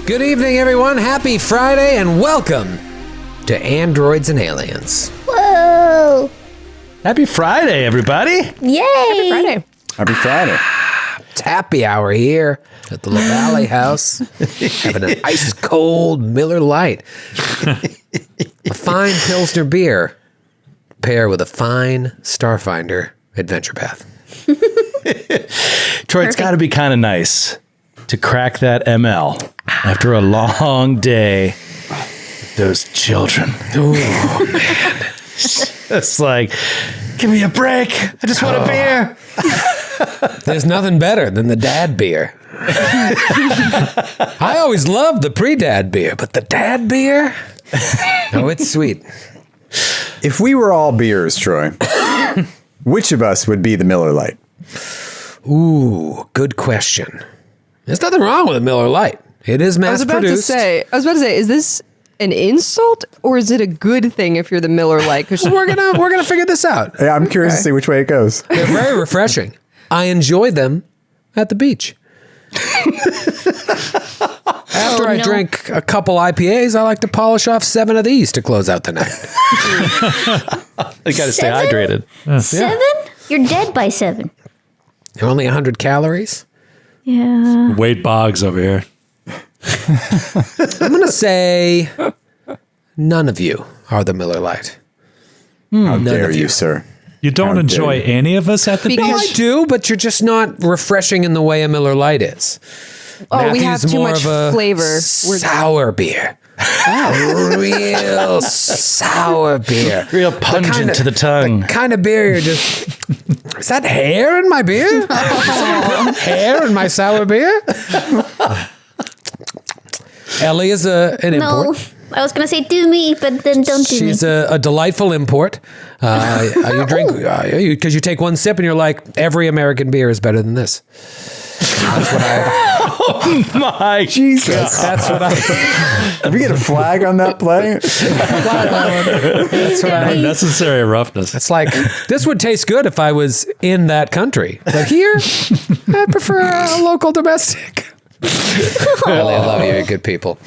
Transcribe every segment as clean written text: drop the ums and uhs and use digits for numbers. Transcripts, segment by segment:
Good evening, everyone. Happy Friday, and welcome to Androids and Aliens. Whoa! Happy Friday, everybody. Yay! Happy Friday. Happy Friday. It's happy hour here at the La Valley House, having an ice-cold Miller Lite. A fine Pilsner beer, pair with a fine Starfinder adventure path. Troy, it's got to be kind of nice to crack that ML after a long day with those children. Oh, man. It's like, give me a break. I just want a beer. There's nothing better than the dad beer. I always loved the pre-dad beer, but the dad beer? Oh, it's sweet. If we were all beers, Troy, which of us would be the Miller Lite? Ooh, good question. There's nothing wrong with a Miller Lite. It is mass produced. I was about to say, is this an insult or is it a good thing if you're the Miller Lite? Because we're gonna figure this out. Yeah, I'm curious to see which way it goes. They're very refreshing. I enjoy them at the beach. After I drink a couple IPAs, I like to polish off 7 of these to close out the night. You got to stay 7? hydrated. 7? You're dead by 7. Only 100 calories. Yeah. Wade Boggs over here. I'm going to say none of you are the Miller Lite. How dare you, sir? You don't enjoy any of us at the No, I beach? do, but you're just not refreshing in the way a Miller Lite is. oh, we have Matthew's too more much of a flavor. Sour beer. Real sour beer. Real pungent to the tongue. The kind of beer you're just... Is that hair in my beer? Is that hair in my sour beer? Ellie is an No, import. I was going to say do me, but then don't do She's me. a delightful import. You drink because you take one sip and you're like, every American beer is better than this. That's what Oh my Jesus. That's what I. Did we get a flag on that play? That's what I. Unnecessary roughness. It's like this would taste good if I was in that country, but here I prefer a local domestic. Ellie, I love you. You're good people.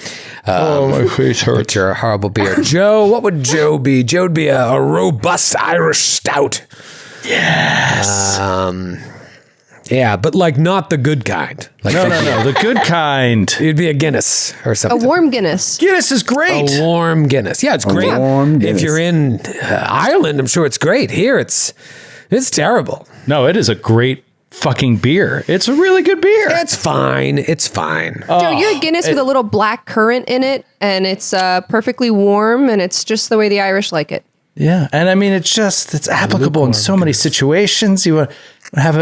my face hurts. But you're a horrible beer. Joe, what would Joe be? Joe would be a robust Irish stout. Yes. Yeah, but like not the good kind. Like No, the good kind. You'd be a Guinness or A something. warm Guinness. Guinness is great. A warm Guinness. Yeah, it's great. warm Guinness. If you're in Ireland, I'm sure it's great. Here, it's terrible. No, it is a great fucking beer. It's a really good beer. It's fine. It's fine. Joe, you're a Guinness with a little black currant in it, and it's perfectly warm, and it's just the way the Irish like it. Yeah, and I mean, it's applicable in so many situations. You want to have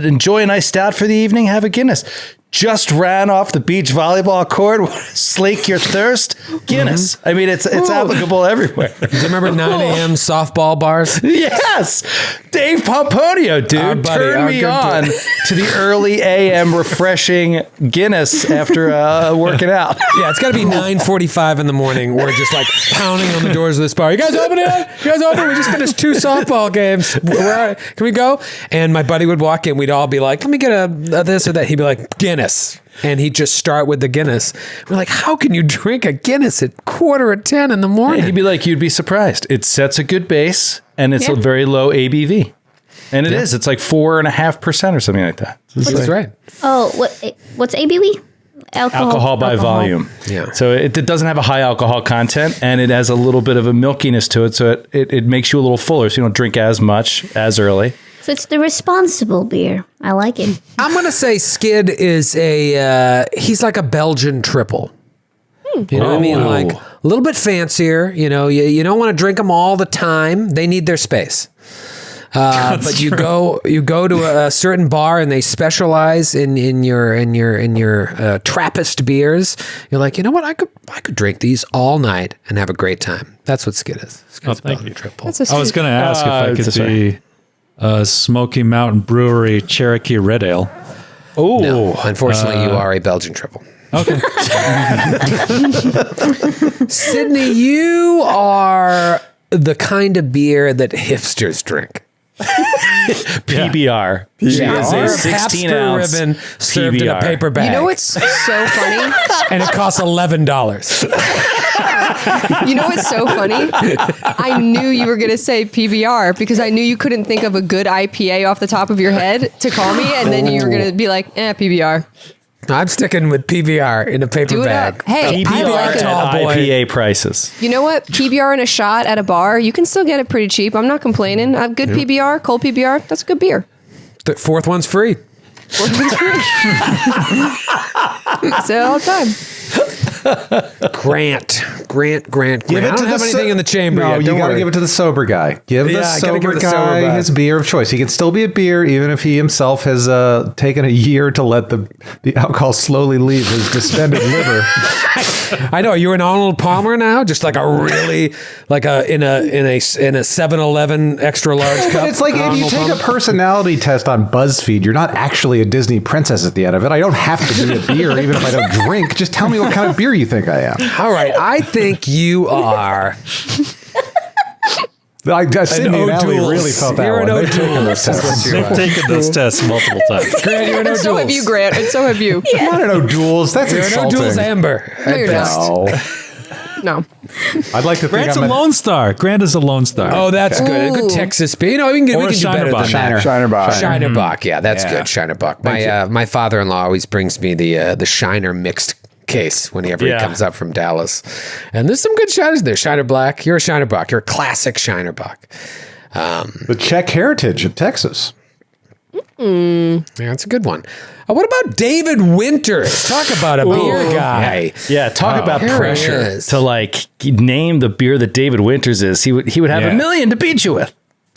enjoy a nice stout for the evening, have a Guinness. Just ran off the beach volleyball court, slake your thirst, Guinness. I mean, it's applicable everywhere. Do you remember 9 a.m. softball bars? Yes, Dave Pomponio, dude, Our buddy, turned our me good on to the early AM refreshing Guinness after working out. Yeah, it's got to be 9:45 in the morning. We're just like pounding on the doors of this bar. You guys open it? You guys open? We just finished 2 softball games. Can we go? And my buddy would walk in. We'd all be like, let me get a this or that. He'd be like, Guinness. And he'd just start with the Guinness. We're like, how can you drink a Guinness at 9:45 in the morning? And he'd be like, you'd be surprised. It sets a good base, and it's a very low ABV. And it is. It's like 4.5% or something like that. That's right. Oh, what's ABV? Alcohol by volume. Yeah. So it doesn't have a high alcohol content, and it has a little bit of a milkiness to it, so it makes you a little fuller, so you don't drink as much as early. So it's the responsible beer. I like it. I'm going to say Skid is he's like a Belgian triple. You know what I mean? Like a little bit fancier. You know, you don't want to drink them all the time. They need their space. But you go to a certain bar and they specialize in your Trappist beers. You're like, you know what? I could drink these all night and have a great time. That's what Skid is. Skid's thank Belgian you. triple. That's a I was going to ask if I could sorry. be Smoky Mountain Brewery Cherokee Red Ale. Oh, No, unfortunately, you are a Belgian triple. Okay. Sydney, you are the kind of beer that hipsters drink. PBR. She is Or a a 16 Pabst ounce Blue Ribbon served in a PBR. paper bag. You know what's so funny? And it costs $11. You know what's so funny? I knew you were going to say PBR because I knew you couldn't think of a good IPA off the top of your head to call me, and then you were going to be like, PBR. I'm sticking with PBR in a paper Do it bag. up. Hey, I PBR like at it. tall boy. IPA prices. You know what? PBR in a shot at a bar, you can still get it pretty cheap. I'm not complaining. A good PBR, cold PBR, that's a good beer. The fourth one's free. Say it all the time. Grant. Give I it don't to have the anything in the chamber No, yet. you Don't got to worry. give it to the sober guy. Give the Yeah, I gotta sober give it to the sober guy guy. his beer of choice. He can still be a beer, even if he himself has taken a year to let the alcohol slowly leave his distended liver. I know you're an Arnold Palmer now, just like a really like in a 7-Eleven extra large cup. It's like if you Arnold take Palmer. a personality test on BuzzFeed, you're not actually a Disney princess at the end of it. I don't have to be a beer, even if I don't drink. Just tell me what kind of beer you think I am. All right, I think you are. Sydney and Ellie O'Doul's. really felt that You're one. an They've taken O'Doul's. those tests. They've taken those tests multiple times. Grant, you're an And so have O'Doul's. you, Grant, and so have you. I'm not an O'Doul's. That's You're an insulting. O'Doul's Amber. No, at you're best. No. No. I'd like to think Grant's a I'm Lone Star. Grant is a Lone Star. Oh, that's good. A good Texas beer. You know, we can Or do better than Shinerbach. that. Shinerbach. Shinerbach. Yeah, that's good. Shinerbach. My father-in-law always brings me the Shiner mixed case whenever he Yeah. comes up from Dallas, and there's some good Shiners there. Shiner Black. You're a Shinerbach. You're a classic Shinerbach. the Czech heritage of Texas. Yeah, that's a good one. What about David Winters? Talk about a beer guy. Yeah, talk about here he pressure is. to like name the beer that David Winters is. He would have Yeah. a million to beat you with.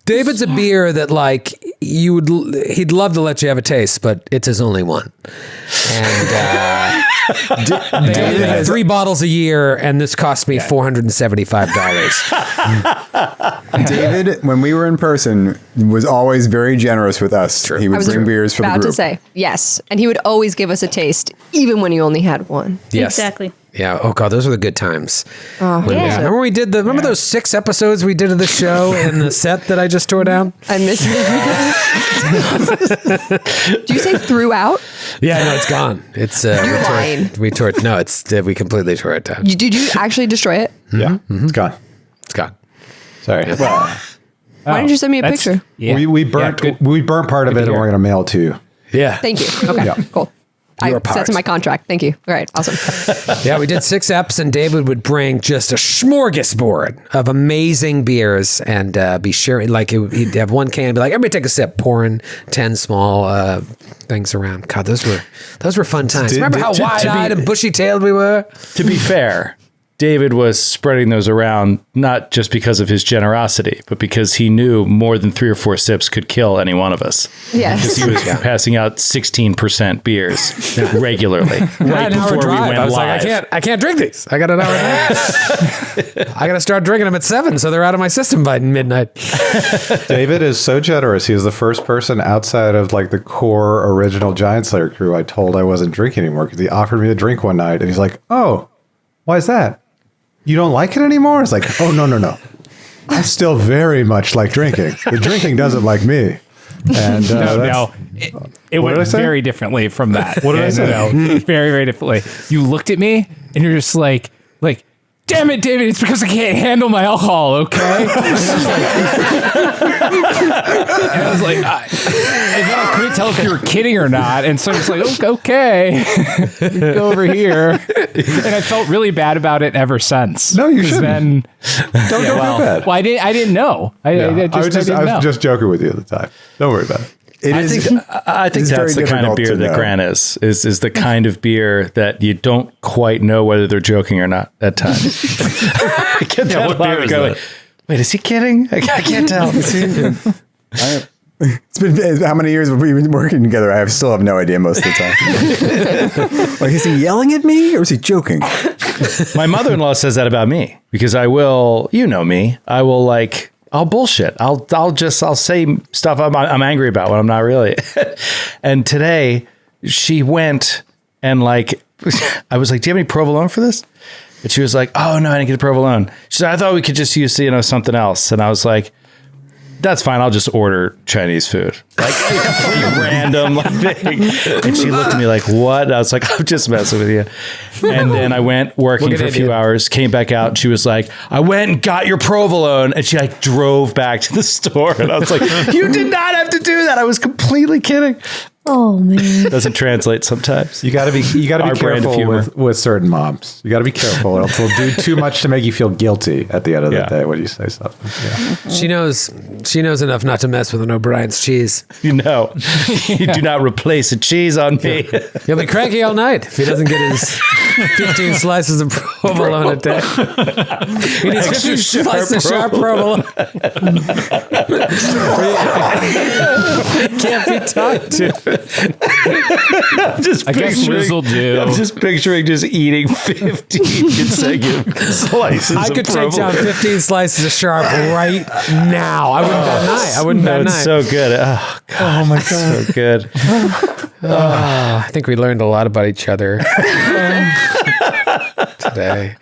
David's a beer that like he'd love to let you have a taste, but it's his only one. And they have 3 bottles a year, and this cost me $475. David, when we were in person, was always very generous with us. He would bring beers for the about group. to say yes, and he would always give us a taste, even when he only had one. Yes. Exactly. Yeah. Oh god, those were the good times. Oh, Yeah. Remember we did remember those 6 episodes we did of the show and the set that I just tore down? I miss it. Do you say throughout? Yeah, no, it's gone. It's lying. we tore it. No, it's we completely tore it down. Did you actually destroy it? Yeah, it's gone. It's gone. Sorry. Well, Why didn't you send me a That's- picture? Yeah. we burnt Yeah, good. we burnt part of it, and hear. we're going to mail it to you. Yeah. Thank you. Okay, Yeah. cool. Your That's part. in my contract. Thank you. All right, awesome. Yeah, we did 6 eps, and David would bring just a smorgasbord of amazing beers and be sharing. Like he'd have one can, be like, "Everybody take a sip," pouring 10 small things around. God, those were fun times. Remember how wide-eyed and bushy-tailed we were? To be fair, David was spreading those around not just because of his generosity, but because he knew more than 3 or 4 sips could kill any one of us. Yes. He was passing out 16% beers regularly I right had an hour before we drive. went I was live. like, I can't drink these. I got an hour drive. I got to start drinking them at 7, so they're out of my system by midnight. David is so generous. He is the first person outside of like the core original Giant Slayer crew I told I wasn't drinking anymore because he offered me a drink one night, and he's like, "Oh, why is that? You don't like it anymore?" It's like, "Oh, no. I still very much like drinking. The drinking doesn't like me." And No, it What went did I say? very differently from that. What did I say? No, very, very differently. You looked at me and you're just like, damn it, David, it's because I can't handle my alcohol, okay? And I was like, and then I couldn't tell if you were kidding or not. And so I was like, okay, go over here. And I felt really bad about it ever since. No, you 'Cause shouldn't. Then, don't feel bad. well, I didn't know. I I was didn't know. just joking with you at the time. Don't worry about it. I think it's that's very the kind of difficult beer to that know. Grant is the kind of beer that you don't quite know whether they're joking or not at times. I get that what a lot. beer is Go that? like, wait, is he kidding? I can't tell. It's been how many years have we been working together? I still have no idea most of the time. Like, is he yelling at me or is he joking? My mother-in-law says that about me because I will, you know me, I'll bullshit. I'll say stuff I'm angry about when I'm not really. And today she went and like, I was like, "Do you have any provolone for this?" And she was like, "Oh no, I didn't get a provolone." She said, "I thought we could just use, something else." And I was like, that's fine. I'll just order Chinese food. Like a random thing. And she looked at me like, what? And I was like, I'm just messing with you. And then I went working for a few hours, came back out. And she was like, I went and got your provolone. And she like drove back to the store. And I was like, you did not have to do that. I was completely kidding. Oh man. Doesn't translate sometimes. You got to be Our brand of careful humor. with certain moms. You got to be careful. Else they'll do too much to make you feel guilty at the end of the day when you say something. Yeah. She knows enough not to mess with an O'Brien's cheese. You know, you do not replace a cheese on me. He'll be cranky all night if he doesn't get his 15 slices of provolone a day. He needs 15 slices of sharp provolone. Can't be talked to. I guess Liz will do. I'm just picturing just eating 15 consecutive slices I of could take down provolone. 15 slices of sharp right now. I wouldn't bat an eye. I wouldn't bat an It's eye. so good. Oh, God. Oh, my God. So good. I think we learned a lot about each other today.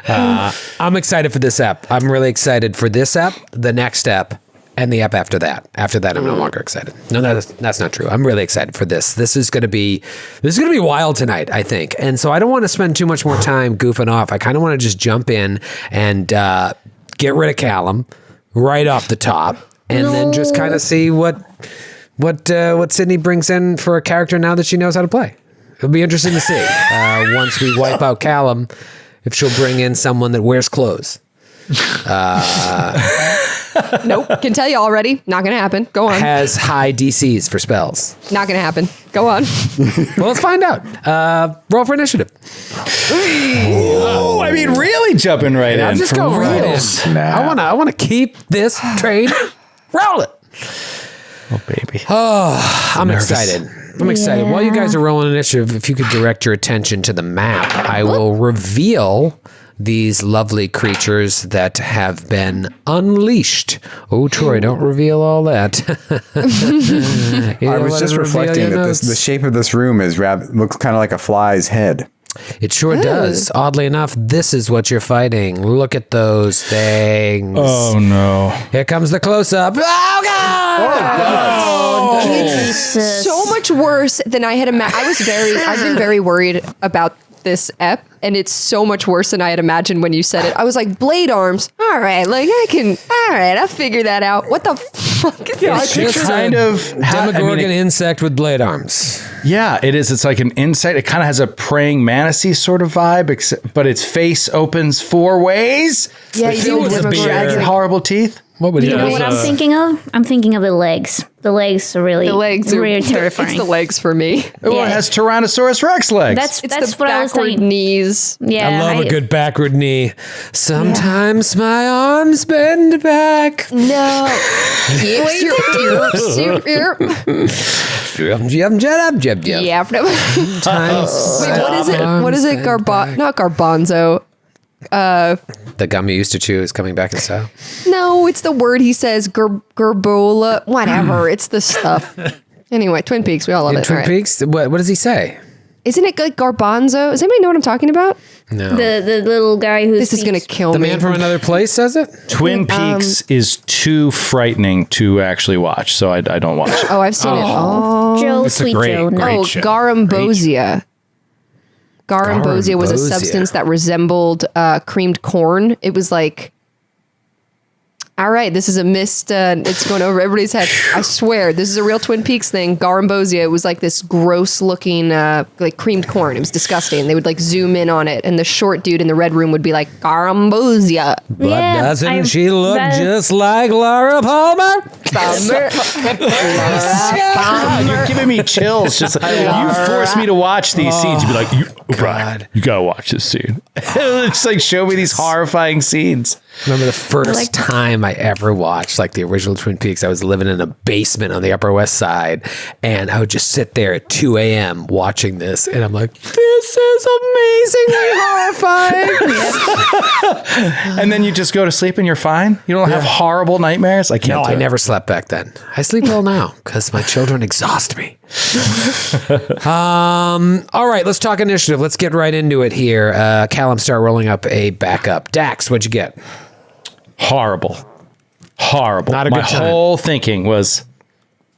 I'm excited for this app. I'm really excited for this app, the next app, and the app after that. After that, I'm no longer excited. No, that's not true. I'm really excited for this. This is going to be wild tonight, I think. And so I don't want to spend too much more time goofing off. I kind of want to just jump in and get rid of Callum right off the top, and then just kind of see what Sydney brings in for a character now that she knows how to play. It'll be interesting to see once we wipe out Callum if she'll bring in someone that wears clothes. Nope. Can tell you already. Not going to happen. Go on. Has high DCs for spells. Not going to happen. Go on. Well, let's find out. Roll for initiative. Oh, I mean, really jumping right in. Just for go right real. in. Snap. I want to keep this train rolling. Oh, baby. I'm excited. I'm excited. While you guys are rolling initiative, if you could direct your attention to the map, I will reveal these lovely creatures that have been unleashed. Oh, Troy, don't reveal all that. I was just reflecting that the shape of this room looks kind of like a fly's head. It sure does. Oddly enough, this is what you're fighting. Look at those things. Oh, no. Here comes the close-up. Oh, God! Jesus. So much worse than I had imagined. I've been very worried about this ep, and it's so much worse than I had imagined when you said it. I was like, blade arms. All right, I'll figure that out. What the fuck is that? It's just kind a of Demogorgon insect with blade arms. Yeah, it is. It's like an insect. It kind of has a praying manatee sort of vibe, but its face opens 4 ways. Yeah, you do was a bear. Jagged, horrible teeth. What would You know what I'm thinking of? I'm thinking of the legs. The legs are really, really terrifying. It's the legs for me. Oh, it has Tyrannosaurus Rex legs. That's The what I was backward thinking. knees. Yeah, I love a good backward knee. Sometimes my arms bend back. No. Yeah. Times Wait, what is it? What is it? Not garbanzo. the gum you used to chew is coming back in style. No, it's the word he says. Gerbola. Whatever. It's the stuff. Anyway, Twin Peaks. We all love In it. Twin All right. Peaks, what does he say? Isn't it like garbanzo? Does anybody know what I'm talking about? No. The little guy who's This is gonna kill The me. man from another place says it? Twin Peaks is too frightening to actually watch, so I don't watch it. Oh, I've seen it. Oh, Joe, It's a sweet great, Joe. No. great oh, show. Garambosia. Garambosia was a Garambosia. substance that resembled creamed corn. It was like, all right, this is a mist. It's going over everybody's head. I swear, this is a real Twin Peaks thing. Garambosia. It was like this gross looking, like creamed corn. It was disgusting. They would like zoom in on it, and the short dude in the red room would be like Garambosia. But Yeah, doesn't she look just like Laura Palmer? God, you're giving me chills. Just you forced me to watch these scenes. You'd be like, Brian, you gotta watch this scene. Just like show me these horrifying scenes. Remember the first time I ever watched like the original Twin Peaks? I was living in a basement on the Upper West Side, and I would just sit there at 2 a.m. watching this, and I'm like, this is amazingly horrifying. And then you just go to sleep and you're fine. You don't have horrible nightmares. I can't. No, do I it. never slept back then. I sleep well now because my children exhaust me. All right, let's talk initiative. Let's get right into it here. Callum, start rolling up a backup. Dax, what'd you get? Horrible. Horrible. Not a My good time. whole thinking was,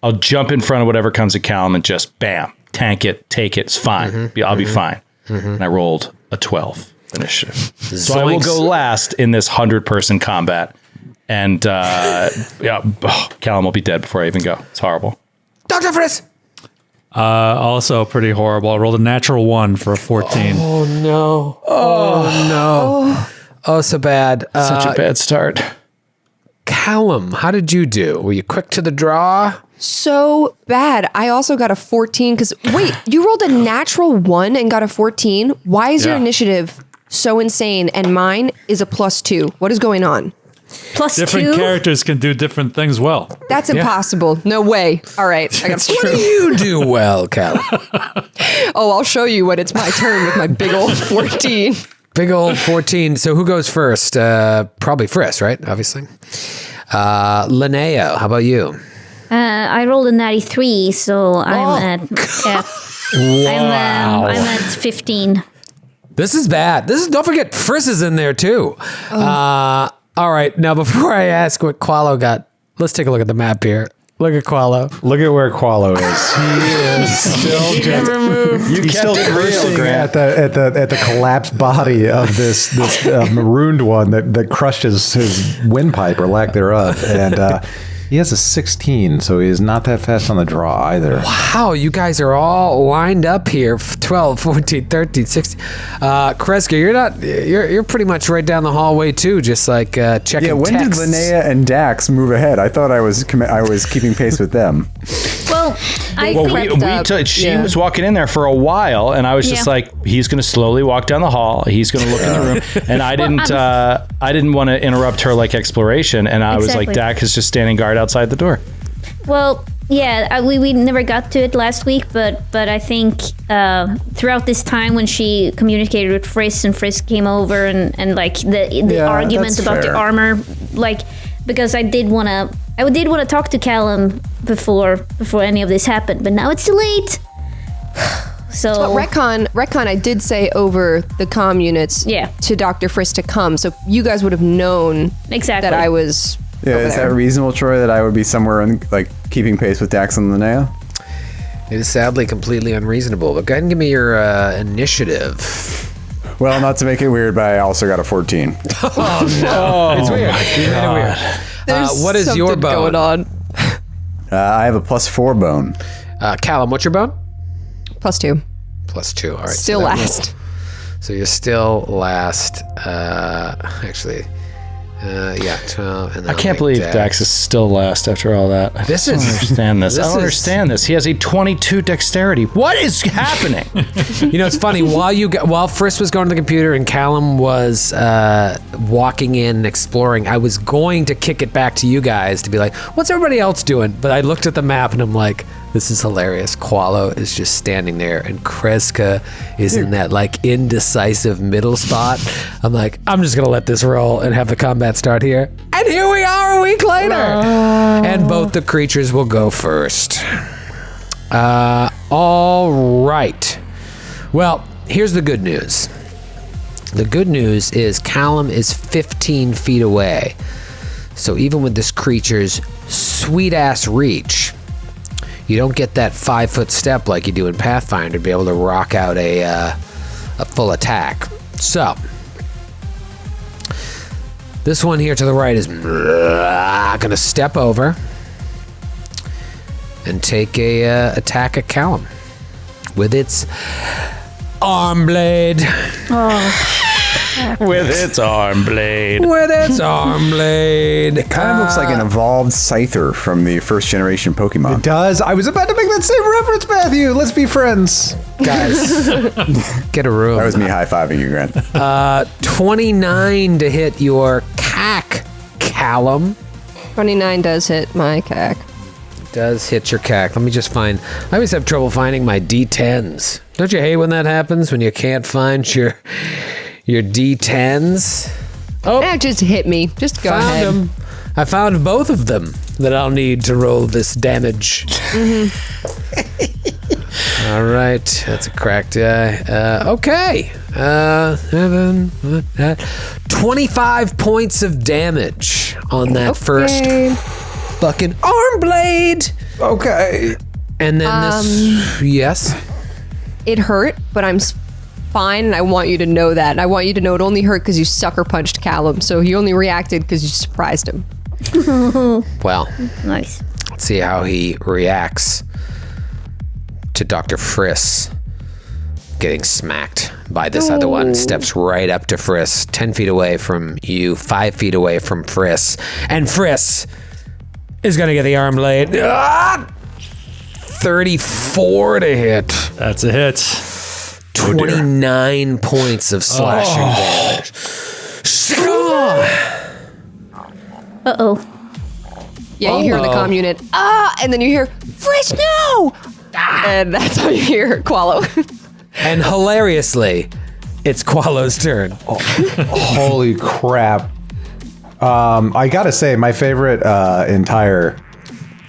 I'll jump in front of whatever comes at Callum and just bam, tank it, take it. It's fine. I'll be fine. And I rolled a 12 initiative. So I will go last in this 100-person combat. And Callum will be dead before I even go. It's horrible. Dr. Friss! Also pretty horrible. I rolled a natural 1 for a 14. Oh, no. Oh, no. Oh, so bad. Such a bad start. Callum, how did you do? Were you quick to the draw? So bad. I also got a 14 because wait, you rolled a natural 1 and got a 14. Why is your initiative so insane and mine is a +2? What is going on? Different characters can do different things well. That's impossible. No way. All right. I got What do you do well, Callum? Oh, I'll show you when it's my turn with my big old 14. Big old 14. So who goes first? Probably Friss, right? Obviously. Linnea, how about you? I rolled a 93, so I'm at 15. This is bad. Don't forget Friss is in there too. All right. Now, before I ask what Qualo got, let's take a look at the map here. Look at Qualo. Look at where Qualo is. He is still just. He's still cursing at the collapsed body of this marooned one that crushed his windpipe or lack thereof, and he has a 16, so he is not that fast on the draw either. Wow, you guys are all lined up here. 12, 14, 13, 16. Kreska, you're pretty much right down the hallway too, just like checking Yeah, when texts. did Linnea and Dax move ahead? I thought I was keeping pace with them. Well, She was walking in there for a while, and I was just like, he's going to slowly walk down the hall. He's going to look in the room, and I didn't want to interrupt her like exploration, and I was like, Dax is just standing guard outside the door. Well, yeah, we never got to it last week, but I think throughout this time when she communicated with Friss and Friss came over and like the argument about the armor, like because I did want to talk to Callum before any of this happened, but now it's too late. So retcon, I did say over the comm units to Dr. Friss to come, so you guys would have known exactly that I was. Yeah, is that reasonable, Troy, that I would be somewhere in, like, keeping pace with Dax and Linnea? It is sadly completely unreasonable, but go ahead and give me your initiative. Well, not to make it weird, but I also got a 14. Oh, no. It's weird. You made it weird. There's what is your bone? going on? I have a +4 bone. Callum, what's your bone? +2. +2. All right. Still last. So you're still last. Actually... 12. And I can't believe Dax is still last after all that. I don't understand this. I don't understand this. He has a 22 dexterity. What is happening? You know, it's funny. While Friss was going to the computer and Callum was walking in, exploring, I was going to kick it back to you guys to be like, what's everybody else doing? But I looked at the map and I'm like, this is hilarious. Qualo is just standing there and Kreska is in that like indecisive middle spot. I'm like, I'm just going to let this roll and have the combat start here. And here we are a week later. And both the creatures will go first. All right. Well, here's the good news. The good news is Callum is 15 feet away. So even with this creature's sweet ass reach, you don't get that 5-foot step like you do in Pathfinder to be able to rock out a full attack. So this one here to the right is gonna step over and take a attack at Callum with its arm blade. With its arm blade. With its arm blade. It kind of looks like an evolved Scyther from the first generation Pokemon. It does. I was about to make that same reference, Matthew. Let's be friends. Guys, get a room. That was me high-fiving you, Grant. 29 to hit your cack, Callum. 29 does hit my cack. Does hit your cack. Let me just find. I always have trouble finding my D10s. Don't you hate when that happens? When you can't find your D10s? Oh, just hit me. Just go ahead. Them. I found both of them that I'll need to roll this damage. All right, that's a cracked eye. Okay. 25 points of damage on that first fucking arm blade. Okay. And then this, yes. It hurt, but I'm fine, and I want you to know that. And I want you to know it only hurt because you sucker punched Callum, so he only reacted because you surprised him. Well, Nice. let's see how he reacts to Dr. Friss getting smacked by this other one. Steps right up to Friss, 10 feet away from you, 5 feet away from Friss. And Friss is going to get the arm blade. 34 to hit. That's a hit. 29 points of slashing damage. Uh-oh. Yeah, you hear the comm unit, and then you hear, Frisk, no! And that's how you hear Qualo. And hilariously, it's Qualo's turn. Holy crap. I gotta say, my favorite entire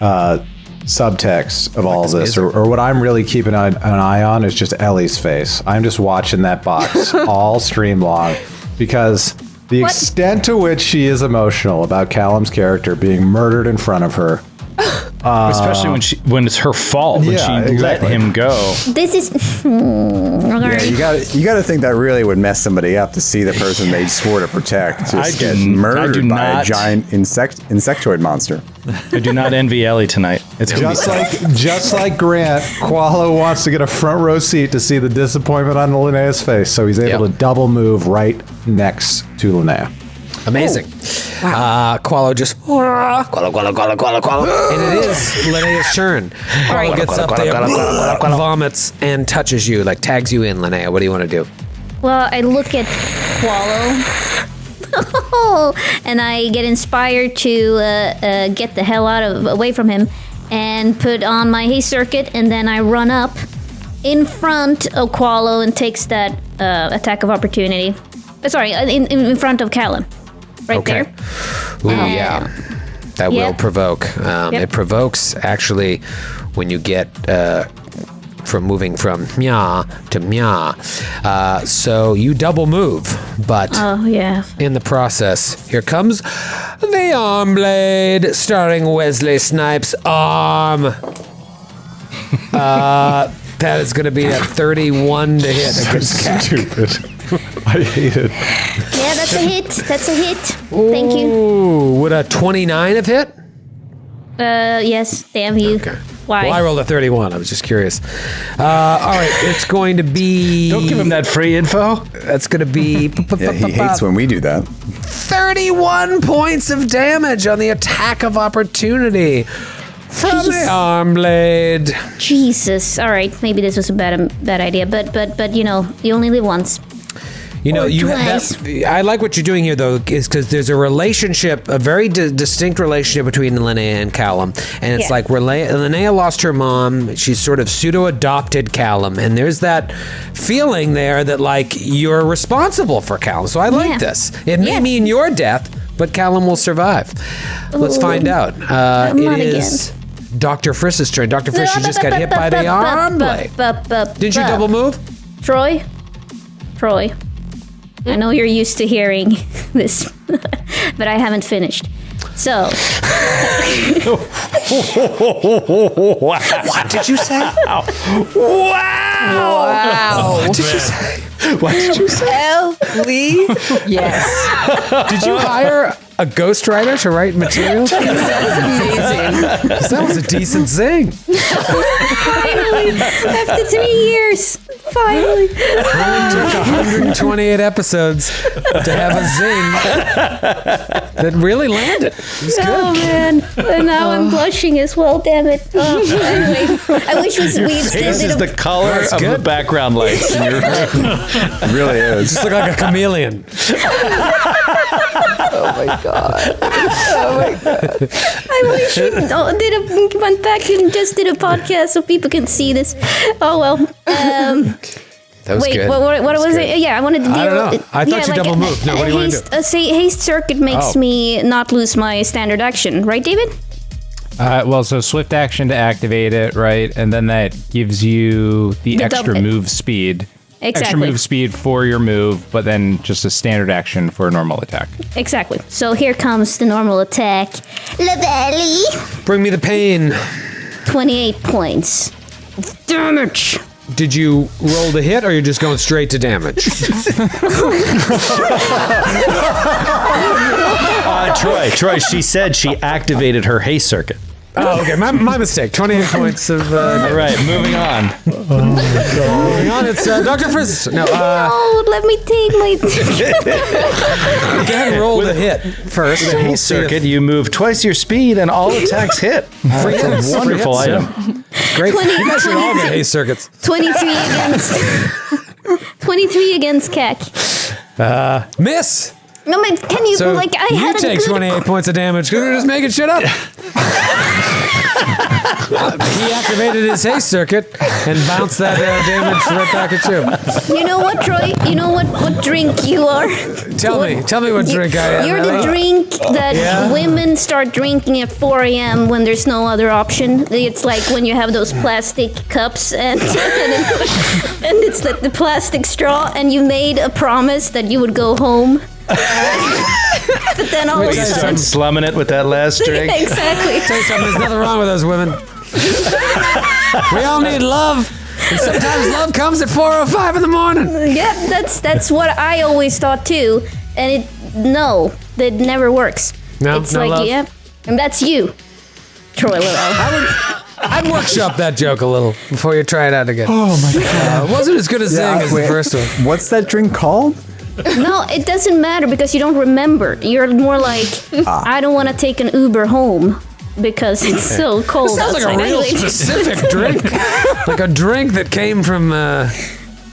subtext of all this, or what I'm really keeping an eye on, is just Ellie's face. I'm just watching that box all stream long, because the extent to which she is emotional about Callum's character being murdered in front of her. Especially when it's her fault, when she let him go. This is... Yeah, you got to think that really would mess somebody up to see the person they swore to protect just get murdered by a giant insectoid monster. I do not envy Ellie tonight. It's Just like Grant, Qualo wants to get a front row seat to see the disappointment on Linnea's face, so he's able to double move right next to Linnea. Amazing. Qualo just... Qualo. And it is Linnea's turn. Qualo gets up there, vomits, and touches you, like tags you in, Linnea. What do you want to do? Well, I look at Qualo. And I get inspired to get the hell away from him and put on my haste circuit, and then I run up in front of Qualo and takes that attack of opportunity. Sorry, in front of Callum. Right there. Ooh, yeah. That will provoke. It provokes, actually, when you get from moving from meow to meow. So you double move, but in the process, here comes the arm blade, starring Wesley Snipes' arm. That is going to be a 31 to hit against Cat. Stupid. I hate it. Yeah, that's a hit. That's a hit. Thank you. Ooh, would a 29 have hit? Yes. Damn you. Okay. Why? Well, I rolled a 31. I was just curious. All right, it's going to be... Don't give him that free info. That's going to be... Yeah, he hates when we do that. 31 points of damage on the attack of opportunity from the arm blade. Jesus. All right. Maybe this was a bad idea, but you know, you only live once. You know, I like what you're doing here, though, is because there's a relationship, a very distinct relationship between Linnea and Callum. And it's like Linnea lost her mom. She's sort of pseudo-adopted Callum. And there's that feeling there that, like, you're responsible for Callum. So I like this. It may mean your death, but Callum will survive. Let's find out. It is Dr. Friss's turn. Dr. Friss, you just got hit by the arm blade. Didn't you double move? Troy. I know you're used to hearing this, but I haven't finished. So. What did you say? Wow. What did you say? Ellie? Yes. Did you hire a ghostwriter to write material? That was amazing. That was a decent zing. Finally, after 3 years, finally. It took 128 episodes to have a zing that really landed. It was good. Oh man! And now I'm blushing as well. Damn it! Anyway, I wish we still This did is the color of the background lights. In your It really is. Just look like a chameleon. Oh my god. I wish we went back and just did a podcast so people can see this. Oh well. That was Wait, good. what was it? Yeah, I wanted to deal. I don't know. I thought you double moved. No, what do you want to do? Haste circuit makes me not lose my standard action, right, David? Well, so swift action to activate it, right? And then that gives you the extra double- move speed extra move speed for your move, but then just a standard action for a normal attack. Exactly. So here comes the normal attack. Lavelle. Bring me the pain. 28 points. Damage. Did you roll the hit, or you're just going straight to damage? Troy, she said she activated her haste circuit. Oh, okay. My mistake. 28 points of... All right, moving on. Moving on, it's Dr. Friss. No, let me take my... go ahead and roll the hit first. With the haste circuit, you move twice your speed and all attacks hit. That's a wonderful item. Great. You guys should all get haste circuits. 23 against CAC. Miss! No, man, can you, So like, I you had a take good... 28 points of damage because you're just making shit up. He activated his haste circuit and bounced that damage right back at you. You know what, Troy? You know what drink you are? Tell me what drink I am. You're the drink that women start drinking at 4 a.m. when there's no other option. It's like when you have those plastic cups and it's like the plastic straw, and you made a promise that you would go home. But then all of a You sudden... start slumming it with that last drink. Exactly. Tell you something, there's nothing wrong with us women. We all need love. And sometimes love comes at 4:05 in the morning. Yeah, that's what I always thought too. And that never works. No, it's no like, love? yeah. And that's you, Troy Little. I'd workshop that joke a little before you try it out again. Oh my god. It wasn't as good a zing as the first one. What's that drink called? No, it doesn't matter because you don't remember. You're more like, I don't want to take an Uber home because it's so cold. Sounds like a real specific drink. Like a drink that came from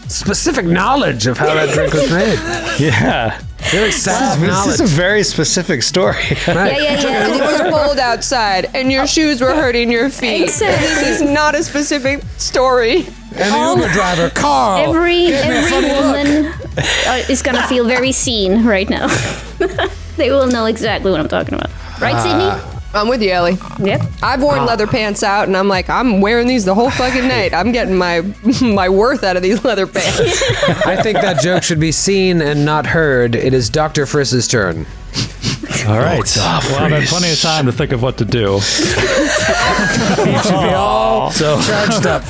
specific knowledge of how that drink was made. Yeah. Very sad This knowledge. is a very specific story. Yeah. It was cold outside, and your shoes were hurting your feet. Exactly. This is not a specific story. And the Uber driver, Carl. Every woman is gonna feel very seen right now. They will know exactly what I'm talking about. Right, Sydney? I'm with you, Ellie. Yep. I've worn leather pants out, and I'm like, I'm wearing these the whole fucking night. I'm getting my worth out of these leather pants. I think that joke should be seen and not heard. It is Dr. Friss's turn. All right. Well, I've had plenty of time to think of what to do. You should be all charged up.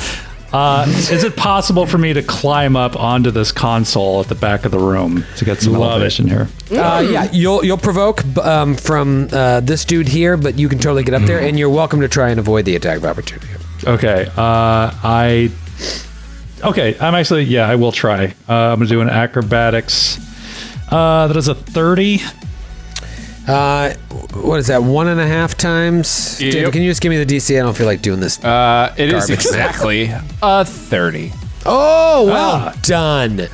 Is it possible for me to climb up onto this console at the back of the room to get some elevation here? Yeah, you'll provoke from this dude here, but you can totally get up there, and you're welcome to try and avoid the attack of opportunity. Okay. I will try. I'm going to do an acrobatics. That is a 30. What is that? 1.5 times? Yep. David, can you just give me the DC? I don't feel like doing this. It is Garbage. exactly a 30. Oh, well done.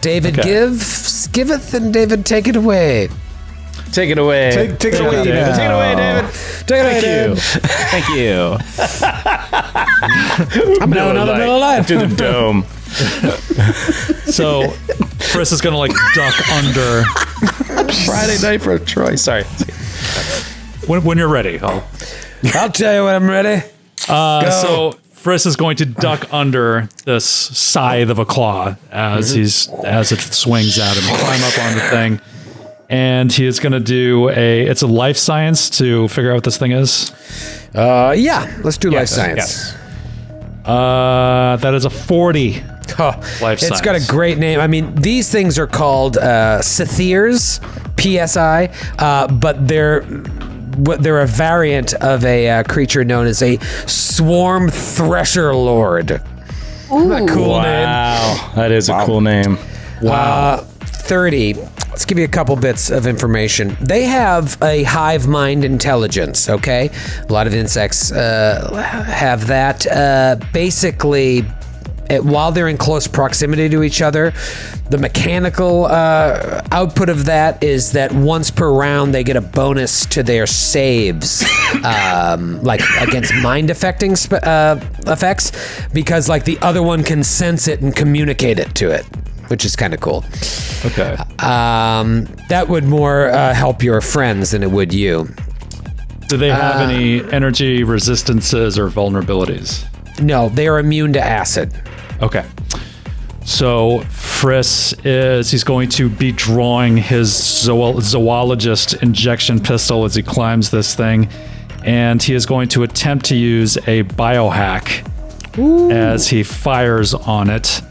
David giveth, and David take it away. Take it away. Take it away, David. Take it away, David. Take it away, David. Thank you. I'm now another middle line. To the dome. So, Chris is going to duck under. Friday night for Troy. Sorry. When you're ready, I'll tell you when I'm ready. So Friss is going to duck under this scythe of a claw as it swings at him, climb up on the thing, and he is going to do it's a life science to figure out what this thing is. Yeah, let's do life science. Yes. That is a 40. Life It's science. got a great name. I mean, these things are called Sathirs, PSI, but they're a variant of a creature known as a Swarm Thresher Lord. Isn't that a cool name? Wow. That is a cool name. Wow. 30. Let's give you a couple bits of information. They have a hive mind intelligence, okay? A lot of insects have that. Basically, while they're in close proximity to each other, the mechanical output of that is that once per round they get a bonus to their saves, like against mind affecting effects, because like the other one can sense it and communicate it to it, which is kind of cool. Okay. That would more help your friends than it would you. Do they have any energy resistances or vulnerabilities? No, they are immune to acid. Okay. So he's going to be drawing his zoologist injection pistol as he climbs this thing. And he is going to attempt to use a biohack as he fires on it.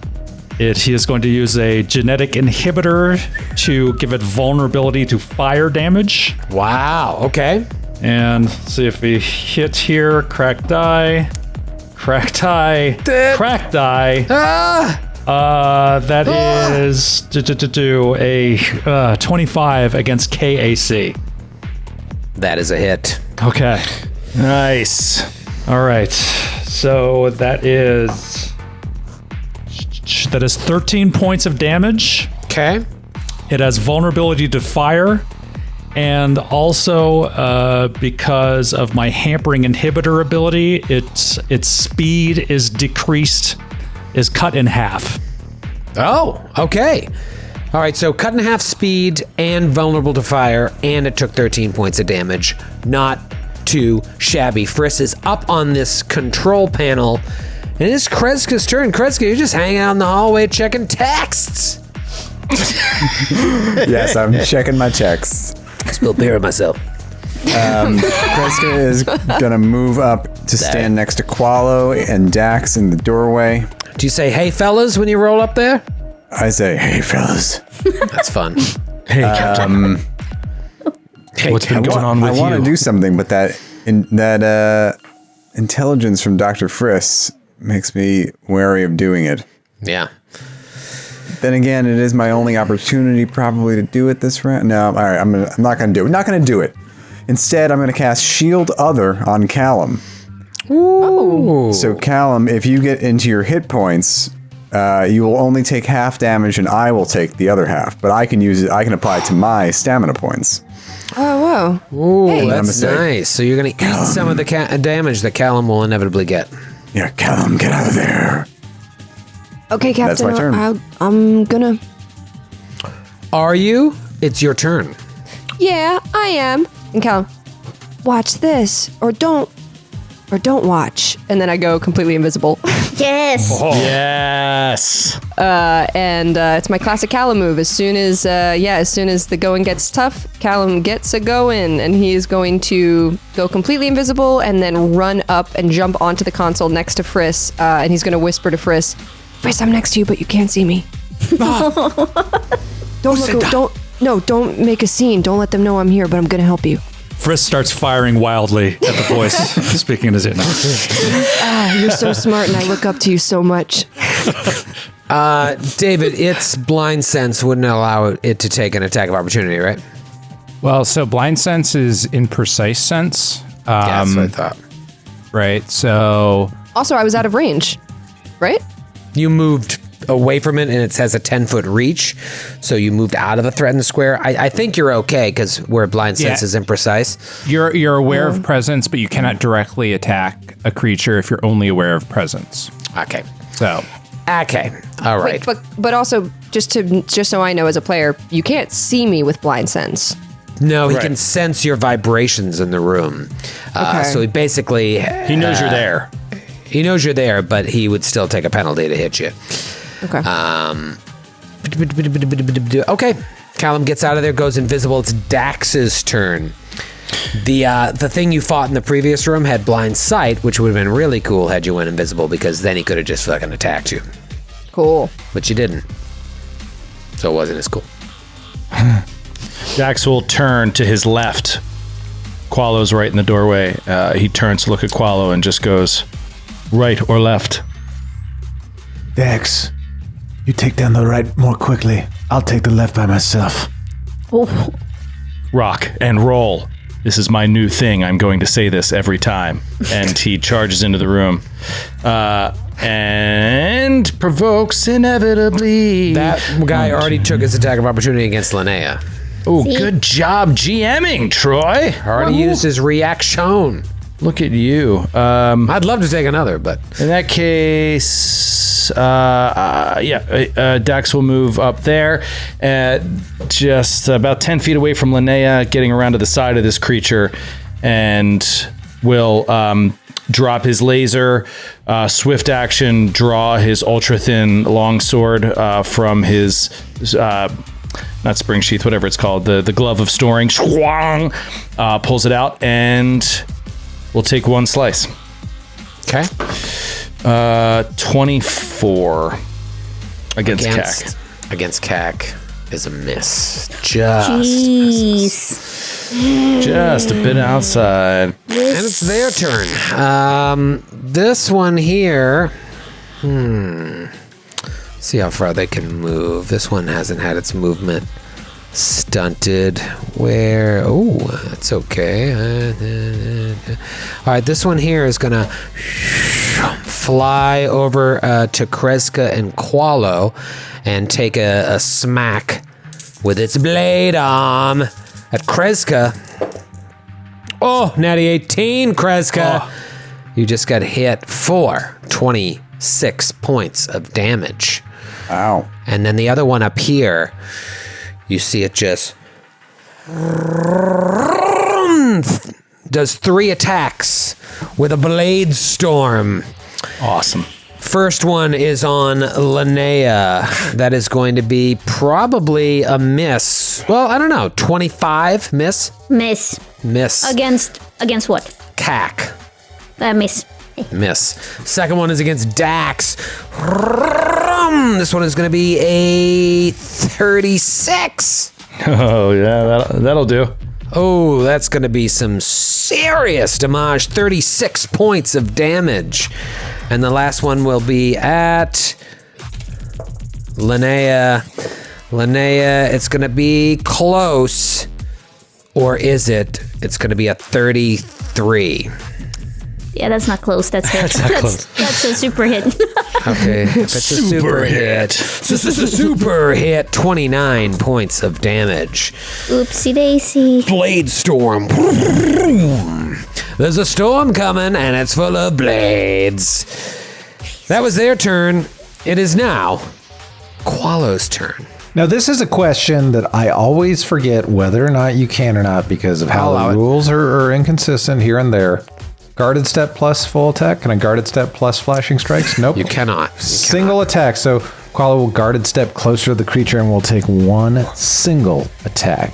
He is going to use a genetic inhibitor to give it vulnerability to fire damage. Wow. Okay. And see if we hit here. Crack die. Crack die. Crack die. That is a 25 against KAC. That is a hit. Okay. Nice. All right. So that is 13 points of damage. Okay. It has vulnerability to fire, and also because of my hampering inhibitor ability, its speed is cut in half. Oh, okay. All right, so cut in half speed and vulnerable to fire, and it took 13 points of damage. Not too shabby. Friss is up on this control panel, and it is Kreska's turn. Kreska, you're just hanging out in the hallway checking texts. Yes, I'm checking my checks. Spilled beer on myself. Kreska is gonna move up to stand next to Qualo and Dax in the doorway. Do you say, hey, fellas, when you roll up there? I say, hey, fellas. That's fun. Hey, Captain. What's been going on with you? I want to do something, but that intelligence from Dr. Friss makes me wary of doing it. Yeah. Then again, it is my only opportunity probably to do it this round. No, all right, I'm not going to do it. Not going to do it. Instead, I'm going to cast Shield Other on Callum. Ooh. So Callum, if you get into your hit points, you will only take half damage, and I will take the other half. But I can use it. I can apply it to my stamina points. Oh, whoa. Ooh, Hey. that's nice. So you're going to eat some of the damage that Callum will inevitably get. Yeah, Callum, get out of there. Okay, Captain. That's my turn. I'm gonna. Are you? It's your turn. Yeah, I am. And Callum, watch this, or don't watch. And then I go completely invisible. Yes. Yes. And it's my classic Callum move. As soon as the going gets tough, Callum gets a going, and he is going to go completely invisible and then run up and jump onto the console next to Friss, and he's going to whisper to Friss, "Friss, I'm next to you, but you can't see me. Don't make a scene. Don't let them know I'm here, but I'm going to help you." Friss starts firing wildly at the voice speaking in his ear. You're so smart, and I look up to you so much. David, its blind sense wouldn't allow it to take an attack of opportunity, right? Well, so blind sense is imprecise sense. Yeah, that's what I thought. Right. So Also, I was out of range, right? You moved away from it, and it has a 10-foot reach, so you moved out of the threatened square. I think you're okay, because where blind sense is imprecise. you're aware of presence, but you cannot directly attack a creature if you're only aware of presence. Okay. So Okay. All right. But also, just so I know as a player, you can't see me with blind sense. No, he can sense your vibrations in the room. Okay. So he basically... He knows you're there. He knows you're there, but he would still take a penalty to hit you. Okay. Okay. Callum gets out of there, goes invisible. It's Dax's turn. The thing you fought in the previous room had blind sight, which would have been really cool had you went invisible, because then he could have just fucking attacked you. Cool. But you didn't. So it wasn't as cool. Dax will turn to his left. Qualo's right in the doorway. He turns to look at Qualo and just goes, right or left? Dax, you take down the right more quickly. I'll take the left by myself. Rock and roll. This is my new thing. I'm going to say this every time. And he charges into the room. And provokes inevitably. That guy already took his attack of opportunity against Linnea. Oh, good job GMing, Troy. Already used his reaction. Look at you. I'd love to take another, but... In that case, Dax will move up there, just about 10 feet away from Linnea, getting around to the side of this creature, and will drop his laser, swift action, draw his ultra thin longsword from his not spring sheath, whatever it's called, the glove of storing. Pulls it out, and we'll take one slice. Okay. 24 against CAC. Against CAC is a miss. Just a bit outside. And it's their turn. This one here. See how far they can move. This one hasn't had its movement stunted. Where? Oh, that's okay. All right, this one here is gonna fly over to Kreska and Qualo and take a smack with its blade arm at Kreska. Oh, natty 18, Kreska. Oh. You just got hit for 26 points of damage. Ow. And then the other one up here, you see it just does 3 attacks with a blade storm. Awesome. First one is on Linnea. That is going to be probably a miss. Well, I don't know. 25 miss? Miss. Against what? CAC. Miss. Miss. Second one is against Dax. This one is going to be a 36. Oh, yeah, that'll do. Oh, that's going to be some serious damage. 36 points of damage. And the last one will be at Linnea. Linnea, it's going to be close. Or is it? It's going to be a 33. Yeah, that's not close. That's hit. That's a super hit. Okay, if it's a super hit. This is a super hit. 29 points of damage. Oopsie daisy. Blade storm. There's a storm coming, and it's full of blades. That was their turn. It is now Qualo's turn. Now, this is a question that I always forget whether or not you can or not because of how the rules are inconsistent here and there. Guarded step plus full attack. Can I guarded step plus flashing strikes? Nope. You cannot. Single attack. So Qualo will guarded step closer to the creature and will take one single attack,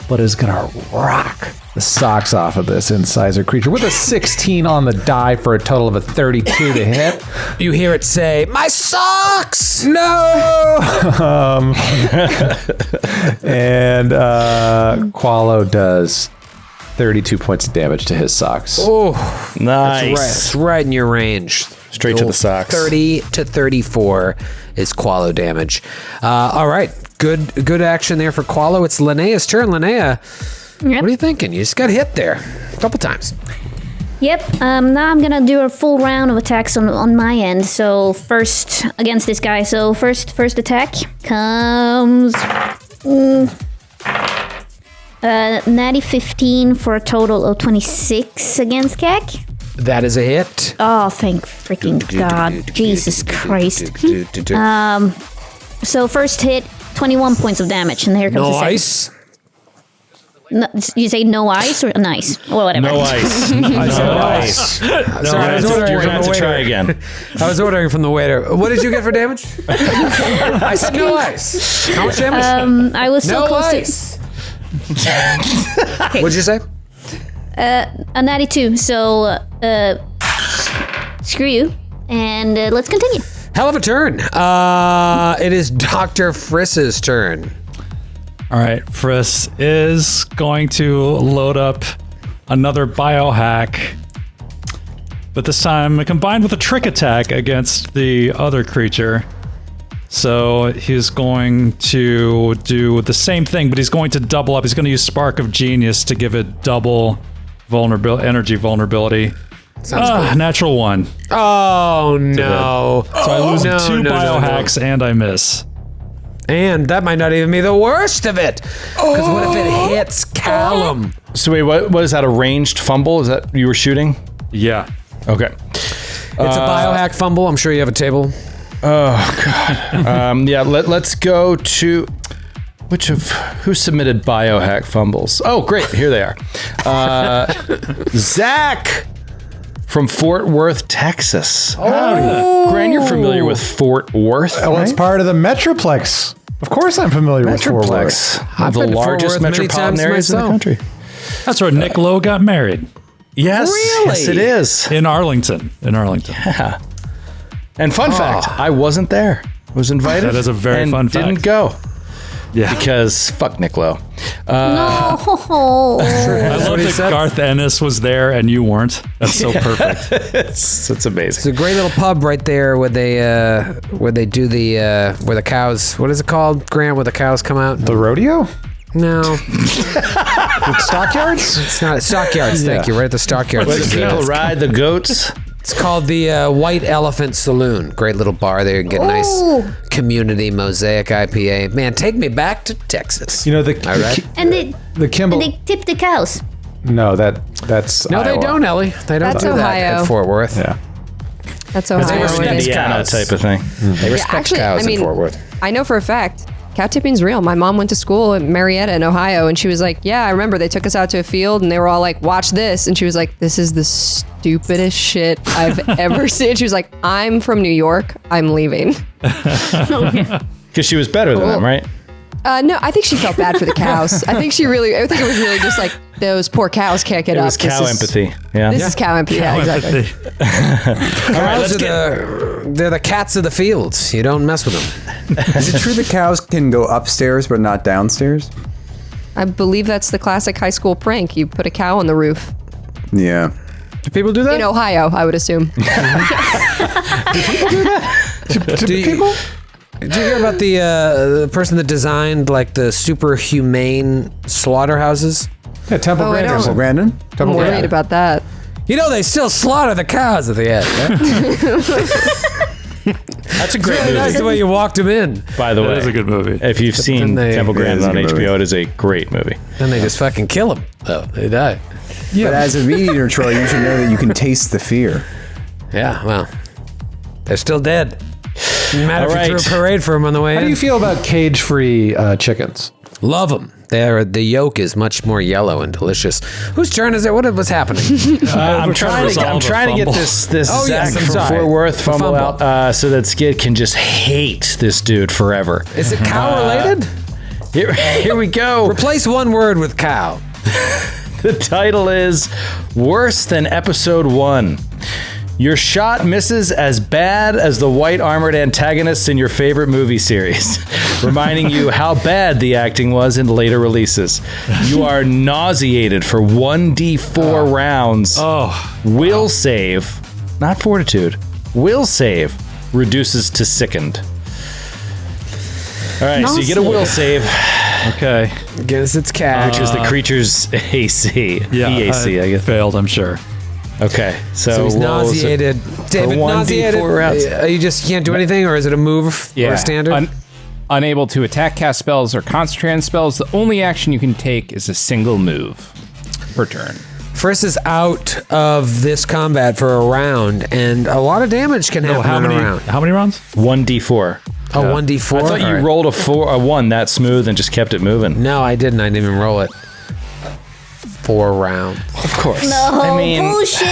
but is going to rock the socks off of this incisor creature with a 16 on the die for a total of a 32 to hit. You hear it say, "My socks!" No! And Qualo does 32 points of damage to his socks. Oh, nice. That's right in your range. Straight to the socks. 30 to 34 is Qualo damage. All right, good action there for Qualo. It's Linnea's turn. Linnea, what are you thinking? You just got hit there a couple times. Yep. Now I'm gonna do a full round of attacks on my end. So first against this guy. So first attack comes. Natty 15 for a total of 26 against CAC. That is a hit. Oh, thank freaking God. Jesus Christ. So first hit, 21 points of damage, and here comes the second. No, you say no ice or nice? Well, whatever. No ice. Nice. Sorry, you're going to have to try again. I was ordering from the waiter. What did you get for damage? I said no ice. How much damage? I was so no close ice. What'd you say? A natty 2. So screw you, and let's continue. Hell of a turn. It is Dr. Friss's turn. All right, Friss is going to load up another biohack, but this time combined with a trick attack against the other creature. So he's going to do the same thing, but he's going to double up. He's going to use Spark of Genius to give it double energy vulnerability. Natural 1. Oh, no. So I lose 2 biohacks and I miss. And that might not even be the worst of it. Because what if it hits Callum? So wait, what is that, a ranged fumble? Is that you were shooting? Yeah. Okay. It's a biohack fumble. I'm sure you have a table. Oh, God. Yeah, let's go to... Who submitted biohack fumbles? Oh, great. Here they are. Zach from Fort Worth, Texas. Oh, Grant, you're familiar with Fort Worth? Well, it's part of the Metroplex. Of course, I'm familiar with Fort Worth. One of the largest metropolitan areas in the country. That's where Nick Lowe got married. Yes, really? Yes, it is. In Arlington. Yeah. And fun fact, I wasn't there. I was invited. That is a very fun fact. Didn't go. Yeah. Because fuck Nick Lowe. No. I love that Garth Ennis was there and you weren't. That's so perfect. It's amazing. It's a great little pub right there where they do the where the cows. What is it called, Grant? Where the cows come out? The rodeo? No, Stockyards? it's not. Stockyards. Thank you. Right at the stockyards. Where the people ride the goats. It's called the White Elephant Saloon. Great little bar there. You can get a nice community mosaic IPA. Man, take me back to Texas. You know, All right. And the Kimball. they tip the cows. No, that's No, Iowa. they don't, Ellie. They don't That's do that Ohio. at Fort Worth. Yeah. That's Ohio. respect Indiana cows. type of thing. They respect actually, cows I mean, in Fort Worth. I know for a fact cow tipping's real. My mom went to school in Marietta in Ohio, and she was like, yeah, I remember they took us out to a field and they were all like, watch this. And she was like, this is the stupidest shit I've ever seen. She was like, I'm from New York. I'm leaving. Because she was better than them, right? No, I think she felt bad for the cows. I think it was really just like, those poor cows can't get It up. was cow empathy. Yeah. This is cow empathy. Yeah, exactly. Cows they're the cats of the fields. You don't mess with them. Is it true that cows can go upstairs but not downstairs? I believe that's the classic high school prank. You put a cow on the roof. Yeah. Do people do that? In Ohio, I would assume. Did you hear about the person that designed like the super humane slaughterhouses? Yeah, Temple Oh, I Grandin. don't- Brandon? I'm worried about that. You know they still slaughter the cows at the end. Right? That's a great Really movie. nice the way you walked them in. By the way, That is a good movie. If you've seen they- Temple Yeah, it Grandin is a on good movie. HBO, it is a great movie. Then they just fucking kill them. Oh, they die. But as a meat eater, Troy, you should know that you can taste the fear. Yeah, well, they're still dead. Didn't matter All if you right. threw a parade for them on the way How in. do you feel about cage-free chickens? Love them. The yolk is much more yellow and delicious. Whose turn is it? What's happening? I'm trying to get this Oh, Zach yes, I'm from sorry. Fort Worth The fumble fumble. out so that Skid can just hate this dude forever. Is it cow related? Here we go. Replace one word with cow. The title is Worse Than Episode 1. Your shot misses as bad as the white armored antagonists in your favorite movie series, reminding you how bad the acting was in later releases. You are nauseated for 1d4 rounds. Will save, not fortitude, will save reduces to sickened. All right, so you get a will save, Okay. Guess it's cow. which is the creature's AC. Yeah. EAC, I guess. Failed, I'm sure. Okay, So he's what was it? nauseated. David, 1d4 nauseated. rounds. You just can't do anything, or is it a move or a standard? Unable to attack, cast spells, or concentrate on spells, the only action you can take is a single move per turn. Friss is out of this combat for a round, and a lot of damage can happen How in many? a round. How many rounds? 1d4. Oh, 1d4? I thought you All right. rolled a 1 that smooth and just kept it moving. No, I didn't. I didn't even roll it. 4 rounds. Of course. No, I mean, bullshit.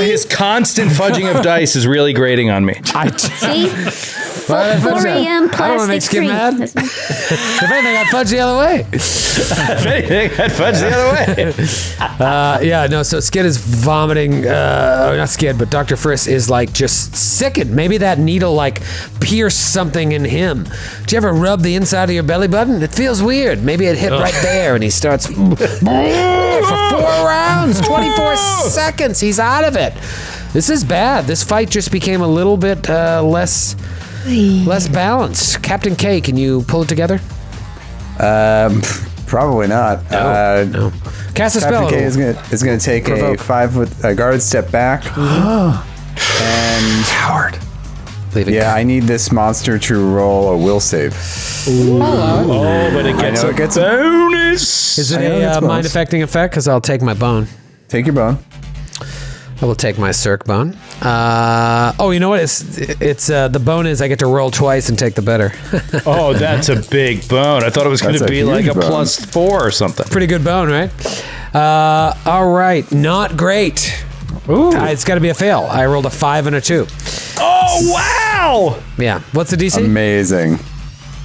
his constant fudging of dice is really grating on me. See? Why did I fudge 4 that? a.m. I don't want to make plastic Skid tree. mad. If anything, I'd fudge the other way. If anything, I'd fudge the other way. Yeah, no, so Skid is vomiting. Not Skid, but Dr. Friss is like just sickened. Maybe that needle like pierced something in him. Did you ever rub the inside of your belly button? It feels weird. Maybe it hit right there and he starts for 4 rounds, 24 seconds. He's out of it. This is bad. This fight just became a little bit less balanced. Captain K, can you pull it together? Probably not. No. Cast a spell. Captain K is gonna take Provoke. a 5 guard step back. And Howard. Leave it. yeah, I need this monster to roll a will save. Oh, but it gets know a it gets- bonus. Is it I know that's a close. mind affecting effect? Because I'll take my bone. Take your bone. I will take my Cirque bone. You know what? It's the bone is I get to roll twice and take the better. Oh, that's a big bone. I thought it was going That's to a be like huge a bone. +4 or something. Pretty good bone, right? All right, not great. Ooh. It's got to be a fail. I rolled a 5 and a 2. Oh, wow! Yeah. What's the DC? Amazing.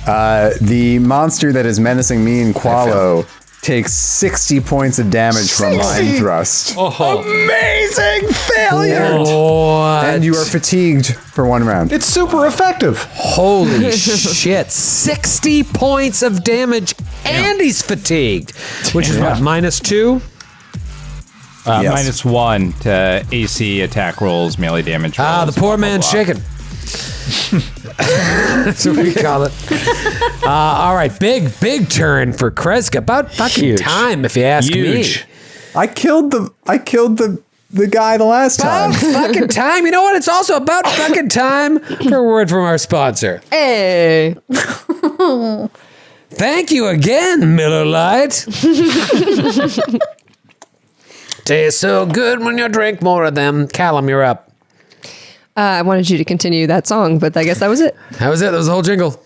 The monster that is menacing me and Qualo takes 60 points of damage from Mind Thrust. Amazing failure! What? And you are fatigued for 1 round. It's super effective. Holy shit. 60 points of damage and he's fatigued. Which is what, -2? Yes. -1 to AC attack rolls, melee damage rolls. The poor man's shaken. That's what we call it. All right, big turn for Kreska. About fucking time, if you ask me. I killed the guy the last time. About fucking time. You know what? It's also about fucking time for a word from our sponsor. Hey. Thank you again, Miller Lite. Tastes so good when you drink more of them. Callum, you're up. I wanted you to continue that song, but I guess that was it. That was it. That was the whole jingle.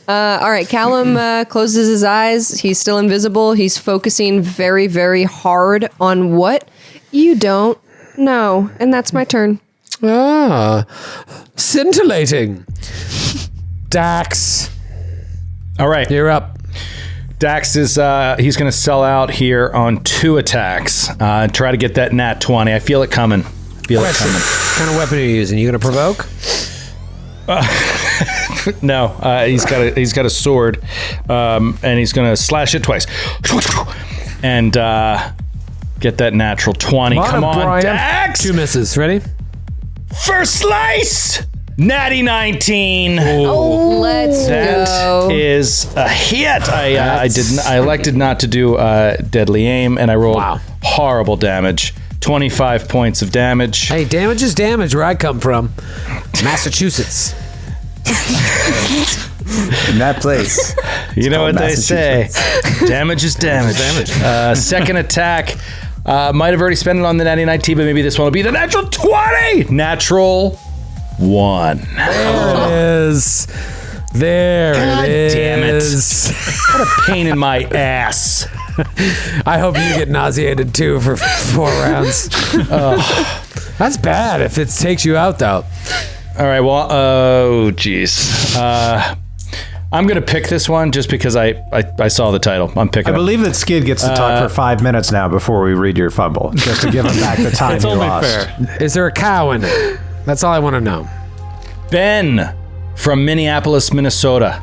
All right, Callum closes his eyes. He's still invisible. He's focusing very, very hard on what you don't know. And that's my turn. Scintillating. Dax. All right. You're up. Dax is, he's going to sell out here on 2 attacks. Try to get that nat 20. I feel it coming. What kind of weapon are you using? You going to provoke? No, he's got a sword, and he's going to slash it twice. And get that natural 20. Come on, Brian. Dax! 2 misses. Ready? First slice! Natty 19. Oh, let's That go. is a hit. I elected not to do deadly aim, and I rolled horrible damage. 25 points of damage. Hey, damage is damage where I come from. Massachusetts. In that place. You know what they say. Damage is damage. Second attack. Might have already spent it on the natty 19, but maybe this one will be the natural 20. Natural 1. There it is. There God it is. damn it. What a pain in my ass. I hope you get nauseated too for 4 rounds. That's bad if it takes you out though. All right, well, oh, geez. I'm going to pick this one just because I saw the title. I'm picking I believe that Skid gets to talk for 5 minutes now before we read your fumble, just to give him back the time he lost. Fair. Is there a cow in it? That's all I want to know. Ben from Minneapolis, Minnesota.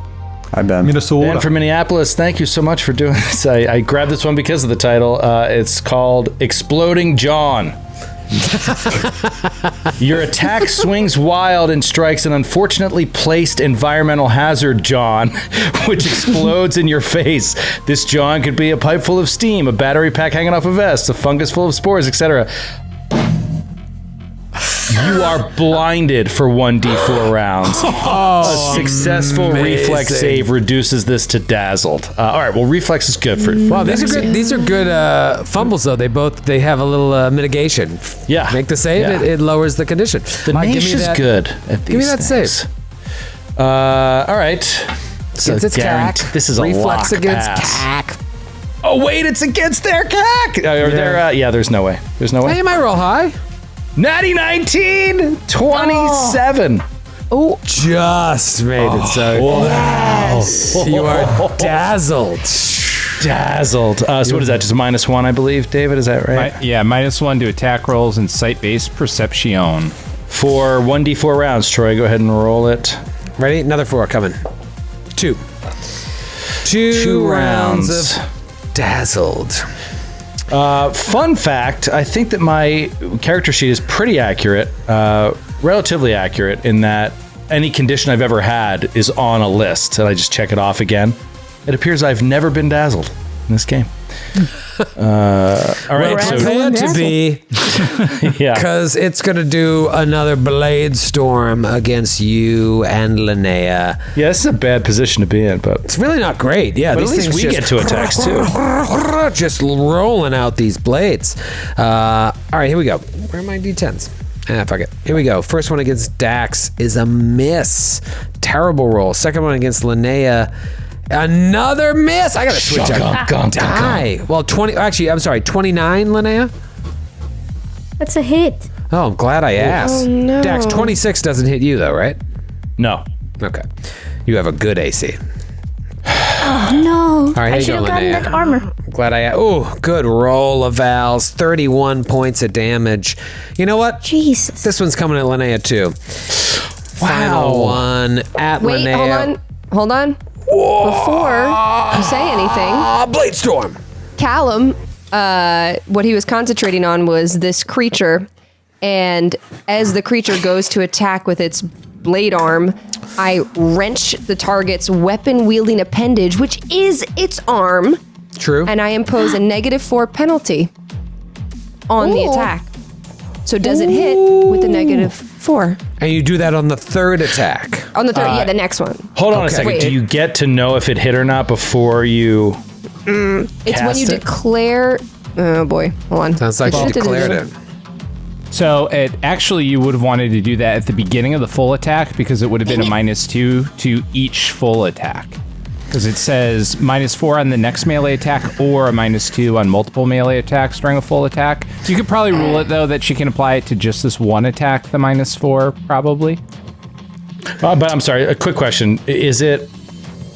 Hi, Ben. Ben from Minneapolis, thank you so much for doing this. I grabbed this one because of the title. It's called Exploding John. Your attack swings wild and strikes an unfortunately placed environmental hazard, John, which explodes in your face. This John could be a pipe full of steam, a battery pack hanging off a vest, a fungus full of spores, etc. You are blinded for 1d4 rounds. A successful reflex save reduces this to dazzled. All right, well, reflex is good for. Wow, these are good. These are good fumbles though. They have a little mitigation. Yeah, make the save. Yeah. It lowers the condition. The Naish is good at these. Give me that things. save. All right. So it's CAC. This is a reflex lock against pass. CAC. Oh wait, it's against their CAC. There's no way. There's no way. Hey, you might roll high. Natty 19, 27. Oh, just made it so. Wow. You are dazzled. Dazzled. So what is that? Just a -1, I believe, David? Is that right? -1 to attack rolls and sight-based perception. For 1d4 rounds, Troy, go ahead and roll it. Ready? Another 4 coming. 2. 2 rounds of dazzled. Fun fact, I think that my character sheet is pretty accurate, relatively accurate, in that any condition I've ever had is on a list, and I just check it off again. It appears I've never been dazzled in this game. All right, so plan to be, because it's going to do another blade storm against you and Linnea. Yeah, this is a bad position to be in, but it's really not great. Yeah, but at least we get to attacks too. Just rolling out these blades. All right, here we go. Where are my d10s? Fuck it. Here we go. First one against Dax is a miss. Terrible roll. Second one against Linnea Another miss. I gotta switch out. Die. Well, 20. Actually, I'm sorry. 29, Linnea. That's a hit. Oh, I'm glad I asked. Oh, no. Dax, 26 doesn't hit you though, right? No. Okay. You have a good AC. Oh no! All right, I here should you have go, gotten Linnea. that armor. Glad I. Oh, good roll of Val's. 31 points of damage. You know what? Jesus. This one's coming at Linnea too. Final one at Wait, Linnea. hold on. Before you say anything, Blade Storm. Callum, what he was concentrating on was this creature, and as the creature goes to attack with its blade arm, I wrench the target's weapon-wielding appendage, which is its arm. True. And I impose a -4 penalty on the attack. So does it hit with the -4? And you do that on the third attack. On the third, the next one. Hold on a Okay. second. Wait. Do you get to know if it hit or not before you It's when cast you it? declare... Oh boy, hold on. Sounds like you declared it. So actually you would have wanted to do that at the beginning of the full attack because it would have been a -2 to each full attack. Because it says -4 on the next melee attack or a -2 on multiple melee attacks during a full attack. You could probably rule it though that she can apply it to just this one attack, the -4 probably. But I'm sorry, a quick question.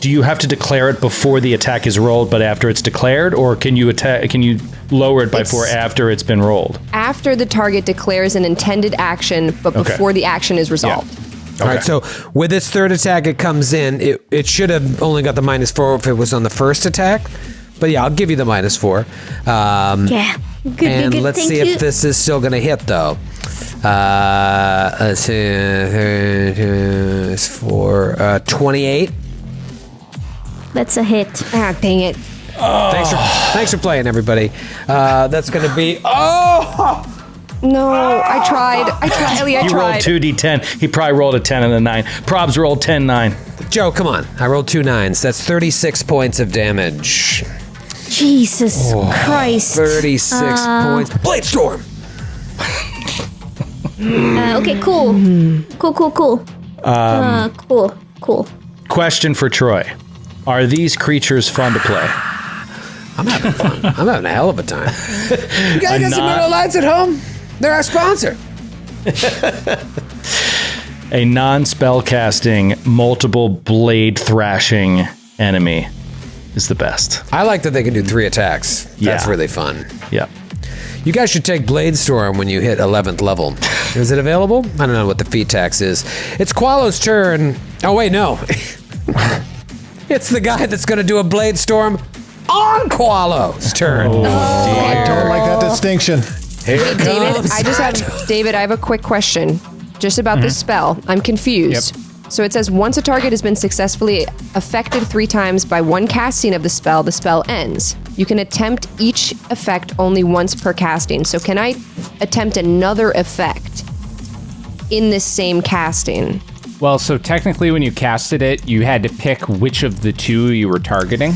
Do you have to declare it before the attack is rolled, but after it's declared, or can you lower it by 4 after it's been rolled? After the target declares an intended action, but before the action is resolved. All right, so with its third attack, it comes in. It should have only got the -4 if it was on the first attack. But yeah, I'll give you the -4. Yeah. Good, And good. let's Thank see you. if this is still going to hit, though. Let's see. It's for 28. That's a hit. Ah, dang it. Thanks for playing, everybody. That's going to be... Oh! No, I tried. Ellie, I You rolled tried. 2d10. He probably rolled a 10 and a 9. Probs rolled 10, 9. Joe, come on. I rolled 2 9s. That's 36 points of damage. Jesus Christ. 36 points. Blade Storm! Okay, cool. Cool. Cool. Question for Troy. Are these creatures fun to play? I'm having fun. I'm having a hell of a time. You guys got some Miller Lights at home? They're our sponsor. A non-spell casting, multiple blade thrashing enemy is the best. I like that they can do 3 attacks. That's Yeah. really fun. Yep. You guys should take Blade Storm when you hit 11th level. Is it available? I don't know what the feat tax is. It's Qualo's turn. Oh, wait, no. It's the guy that's going to do a Blade Storm on Qualo's turn. I don't like that distinction. Here it comes. David, I have a quick question just about this spell. I'm confused. So it says once a target has been successfully affected 3 times by one casting of the spell ends. You can attempt each effect only once per casting. So can I attempt another effect in this same casting? Well, so technically when you casted it, you had to pick which of the 2 you were targeting.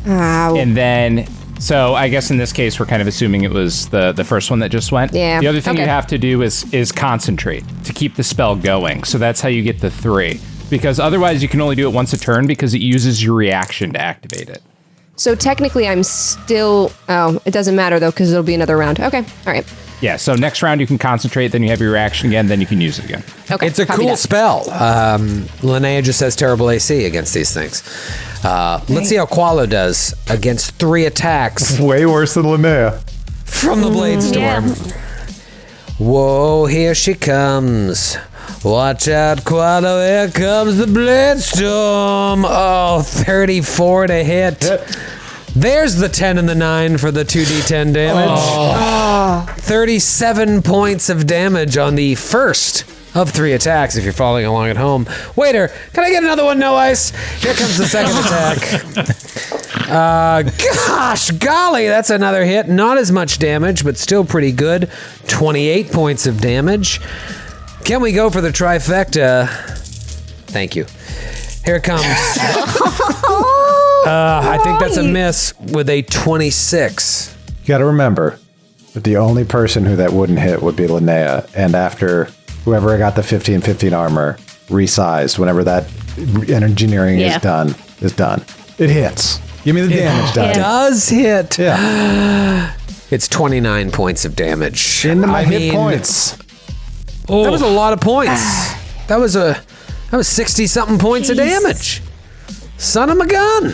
And then, so I guess in this case, we're kind of assuming it was the first one that just went. Yeah. The other thing you Okay. have to do is concentrate to keep the spell going. So that's how you get the 3. Because otherwise you can only do it once a turn because it uses your reaction to activate it. So technically I'm still... Oh, it doesn't matter though because it'll be another round. Okay. All right. Yeah, so next round you can concentrate, then you have your reaction again, then you can use it again. Okay. It's a copy cool that. spell. Linnea just has terrible AC against these things. Let's see how Qualo does against 3 attacks Way worse than Linnea. from the Blade Storm. Whoa, here she comes. Watch out, Qualo. Here comes the Blade Storm. Oh, 34 to hit. There's the 10 and the 9 for the 2d10 damage. 37 points of damage on the first of 3 attacks if you're following along at home. Waiter, can I get another one? No ice. Here comes the second attack. Gosh, golly, that's another hit. Not as much damage, but still pretty good. 28 points of damage. Can we go for the trifecta? Thank you. Here it comes. I think that's a miss with a 26. You got to remember that the only person who that wouldn't hit would be Linnea. And after whoever got the 15-15 armor resized, whenever that engineering is done, is done. It hits. Give me the damage die. It does hit. Yeah. It's 29 points of damage. Into my hit points. That was a lot of points. That was 60 something points of damage. Son of a gun.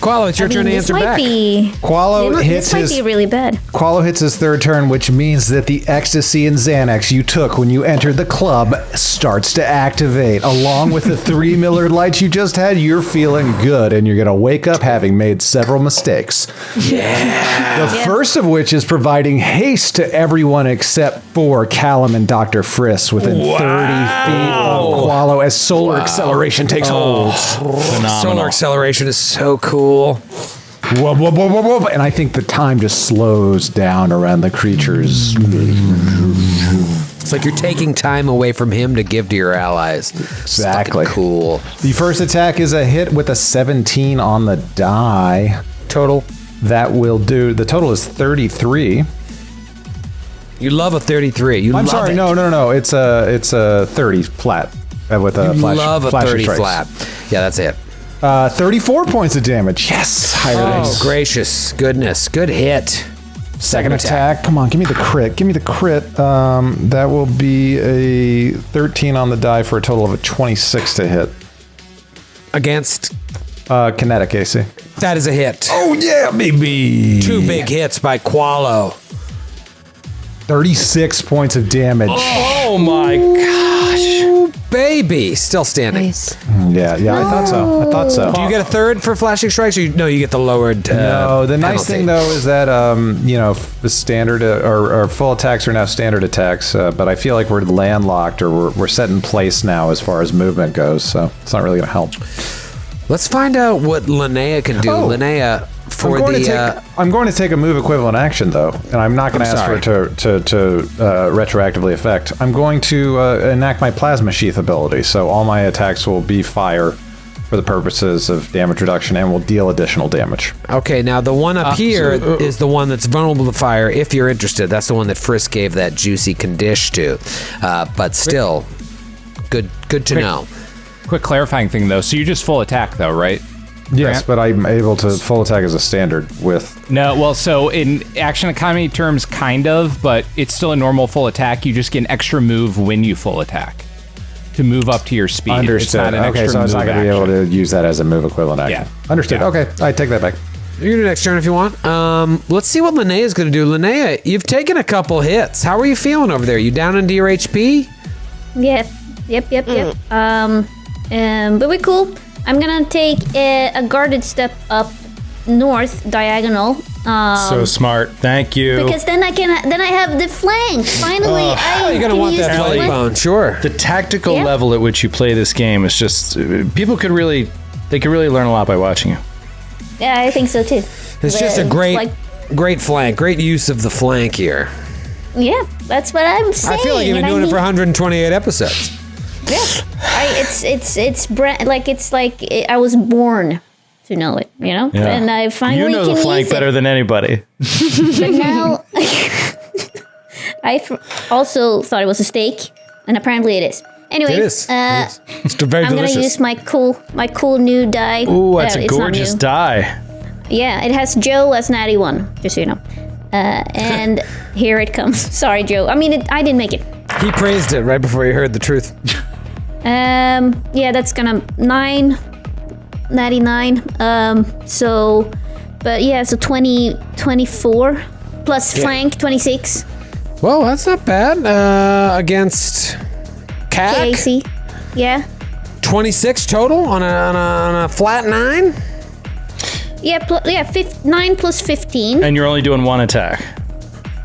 Qualo, it's your turn to answer back. Qualo hits this might be really bad. Qualo hits his third turn, which means that the ecstasy and Xanax you took when you entered the club starts to activate. Along with the 3 Miller Lights you just had, you're feeling good, and you're going to wake up having made several mistakes. Yeah. The first of which is providing haste to everyone except for Callum and Dr. Friss within 30 feet of Qualo as solar acceleration takes hold. Solar acceleration is so cool. Whoop, whoop, whoop, whoop, whoop. And I think the time just slows down around the creatures. It's like you're taking time away from him to give to your allies. Exactly. It's fucking cool. The first attack is a hit with a 17 on the die. Total. That will do. The total is 33. You love a 33. I'm sorry. No. It's a 30 flat with a flash. Love a 30 strikes. flat. Yeah, that's it. 34 points of damage. Yes. Higher than Oh, gracious goodness. Good hit. Second attack. Come on, give me the crit. That will be a 13 on the die for a total of a 26 to hit. Against? Kinetic AC. That is a hit. Oh, yeah, baby. 2 big hits by Qualo. 36 points of damage. Oh my gosh. Baby. Still standing. Nice. Yeah, I thought so. Do you get a third for flashing strikes? Or you get the lowered No, the nice penalty. thing though is that the standard or full attacks are now standard attacks, but I feel like we're landlocked or we're set in place now as far as movement goes, so it's not really going to help. Let's find out what Linnea can do. Linnea, I'm going to take a move equivalent action though, and I'm not going to ask for it to retroactively affect. I'm going to enact my plasma sheath ability, so all my attacks will be fire for the purposes of damage reduction and will deal additional damage. Okay, now the one up here is the one that's vulnerable to fire. If you're interested, that's the one that Frisk gave that juicy condish to. But still, good to know. Quick clarifying thing though. So you just full attack though, right? Yes, but I'm able to full attack as a standard with... No, well, so in action economy terms, kind of, but it's still a normal full attack. You just get an extra move when you full attack to move up to your speed. Understood. It's not an Okay, extra so I was not going to be able to use that as a move equivalent action. Yeah. Understood. Yeah. Okay, I take that back. You can do next turn if you want. Let's see what Linnea is going to do. Linnea, you've taken a couple hits. How are you feeling over there? You down into your HP? Yeah. Yep. But we're cool. I'm gonna take a guarded step up north diagonal. So smart. Thank you. Because then I have the flank. Finally, You're going to want that Ellie. flank bone, sure. The tactical Yeah. level at which you play this game is just people could really learn a lot by watching you. Yeah, I think so too. It's just a great flank. Great use of the flank here. Yeah, that's what I'm saying. I feel like you've been doing it for 128 episodes. Yeah, it's like I was born to know it, Yeah. and I finally You know can the flank use better it. than anybody. But now, also thought it was a steak, and apparently it is. Anyway, It is. It's very I'm delicious. gonna use my cool new die. Ooh, that's a it's not gorgeous new. die. Yeah, it has Joe as natty 1, just so you know. And here it comes. Sorry, Joe. I mean, I didn't make it. He praised it right before he heard the truth. Yeah, that's gonna 99. So 24 plus flank 26. Well, that's not bad. Against CAC, KAC. Yeah. 26 total on a flat 9. Yeah, 9 plus 15. And you're only doing one attack.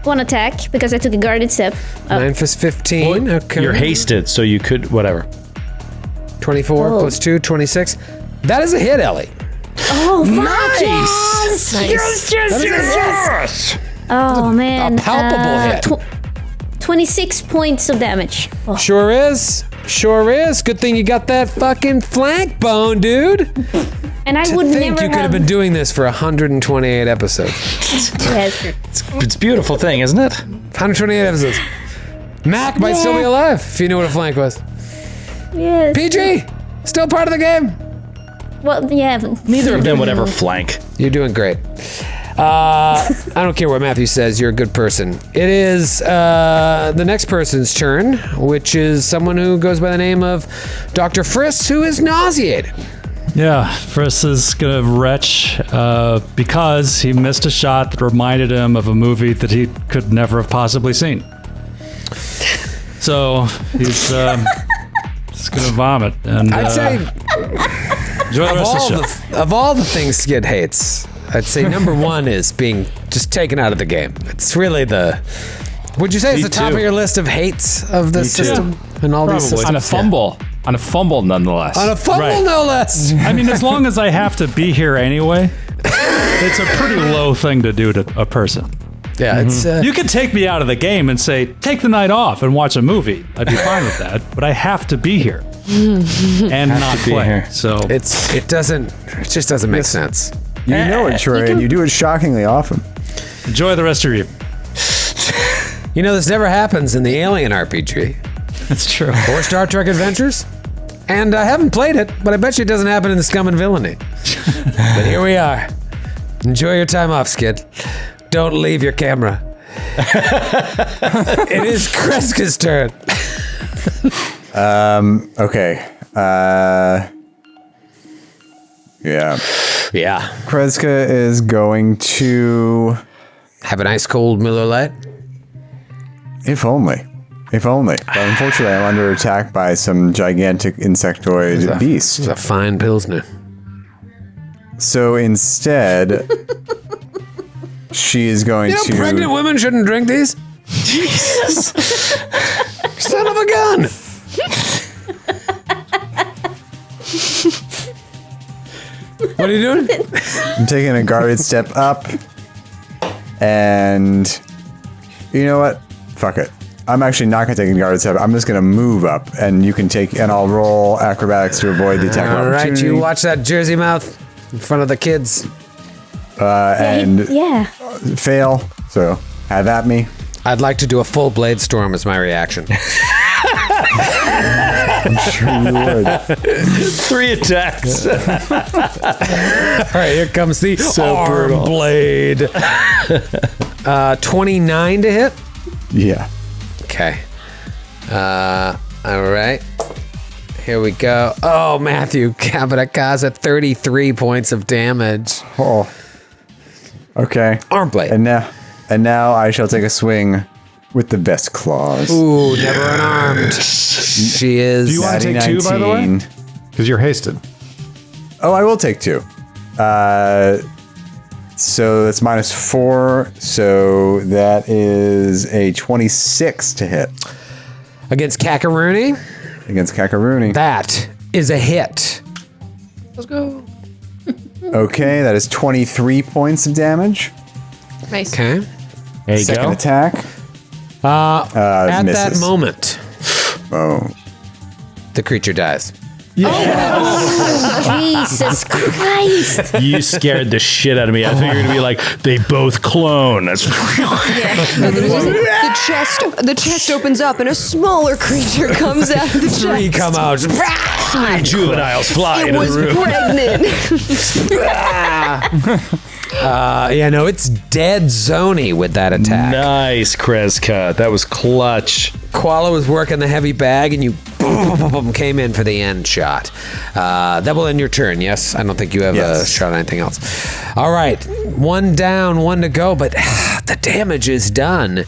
One attack because I took a guarded step. 9 plus 15. Okay. You're hasted, so you could whatever. 24 plus 2, 26. That is a hit, Ellie. Oh, fuck Nice. yes! Oh, man. A palpable hit. 26 points of damage. Oh. Sure is. Good thing you got that fucking flank bone, dude. And I To would think never you could have been doing this for 128 episodes. Yeah, it's true. It's a beautiful thing, isn't it? 128 episodes. Mac might still be alive if you knew what a flank was. Yeah. PG, still part of the game. Well, yeah. Neither of them would ever flank. You're doing great. I don't care what Matthew says. You're a good person. It is the next person's turn, which is someone who goes by the name of Dr. Friss, who is nauseated. Yeah, Friss is gonna retch because he missed a shot that reminded him of a movie that he could never have possibly seen. So he's just gonna vomit, and I'd say enjoy the rest of the show. of all the things Skid hates, I'd say number one is being just taken out of the game. It's really would you say it's the top of your list of hates of the system and all these systems? On a fumble. On a fumble, nonetheless. On a fumble, no less. I mean, as long as I have to be here anyway, it's a pretty low thing to do to a person. Yeah, it's. You could take me out of the game and say, take the night off and watch a movie. I'd be fine with that, but I have to be here and not play. Here. So it just doesn't make sense. You know it, Troy, and you do it shockingly often. Enjoy the rest of your evening. You know, this never happens in the Alien RPG. That's true. Or Star Trek Adventures. And I haven't played it, but I bet you it doesn't happen in the Scum and Villainy. But here we are. Enjoy your time off, Skid. Don't leave your camera. It is Kreska's turn. Okay. Yeah. Yeah. Kreska is going to have an ice cold Miller Lite. If only. If only. But unfortunately, I'm under attack by some gigantic insectoid beast. It's a fine Pilsner. So instead, she is going to... pregnant women shouldn't drink these? Jesus. Son of a gun. What are you doing? I'm taking a guarded step up. And... You know what? Fuck it. I'm actually not going to take a guarded step. I'm just going to move up, and you can take, and I'll roll acrobatics to avoid the attack of opportunity. All right, you watch that Jersey mouth in front of the kids. And fail, so have at me. I'd like to do a full blade storm as my reaction. I'm sure you would. 3 attacks. All right, here comes the arm blade. 29 to hit? Yeah. Okay. All right. Here we go. Oh, Matthew Capitacasa, 33 points of damage. Oh. Okay. Arm blade. And now I shall take a swing with the best claws. Ooh, never unarmed. She is. Do you want to take 2, by the way? Because you're hasted. Oh, I will take 2. So that's -4. So that is a 26 to hit. Against Kakarooney? Against Kakarooney. That is a hit. Let's go. Okay, that is 23 points of damage. Nice. Okay. There you Second go. attack. At misses. that moment, the creature dies. Jesus Christ. You scared the shit out of me. I figured it'd be like, they both clone. That's The chest opens up and a smaller creature comes out of the chest. 3 come out. juveniles fly It into was the room. pregnant. No, it's dead zony with that attack. Nice, Kreska. That was clutch. Koala was working the heavy bag, and you came in for the end shot. That will end your turn, yes? I don't think you have a shot at anything else. All right, 1 down, 1 to go, but the damage is done.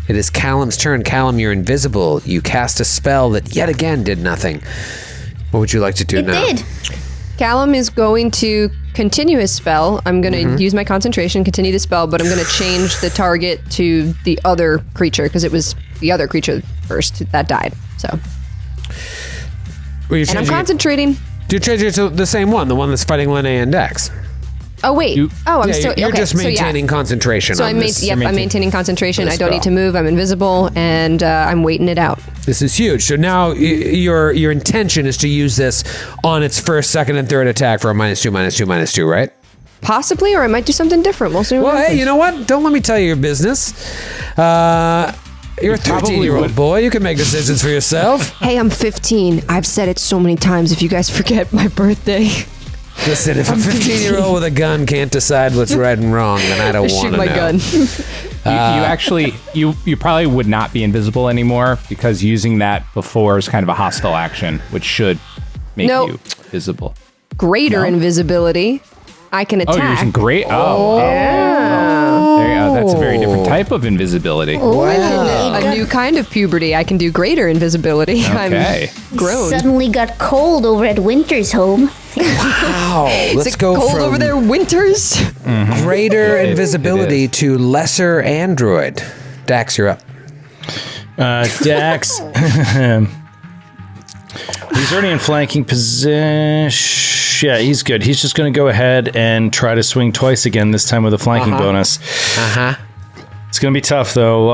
It is Callum's turn. Callum, you're invisible. You cast a spell that yet again did nothing. What would you like to do now? It did. Callum is going to continue his spell. I'm going to use my concentration, continue the spell, but I'm going to change the target to the other creature because it was the other creature first that died. So, and I'm concentrating. Do you change it to the same one, the one that's fighting Linnea and Dex? Oh wait! I'm still. You're okay, just maintaining concentration. So on this. I'm maintaining concentration. I don't need to move. I'm invisible, and I'm waiting it out. This is huge. So now your intention is to use this on its first, second, and third attack for a -2/-2/2, right? Possibly, or I might do something different. We'll see. Well, hey, you know what? Don't let me tell you your business. You're a 13-year-old boy. You can make decisions for yourself. Hey, I'm 15. I've said it so many times. If you guys forget my birthday. Listen, if a 15-year-old with a gun can't decide what's right and wrong, then I don't want to know. Shoot my gun. You actually, you probably would not be invisible anymore because using that before is kind of a hostile action, which should make you visible. Greater invisibility. I can attack. Oh, you're using great. Oh, there you go. That's a very different type of invisibility. A new kind of puberty. I can do greater invisibility. Okay. I'm grown. Suddenly got cold over at Winter's home. Wow. Let's go cold from over there, Winters. greater invisibility to lesser android. Dax, you're up. Dax. He's already in flanking position. Yeah, he's good. He's just going to go ahead and try to swing twice again, this time with a flanking bonus. It's going to be tough, though.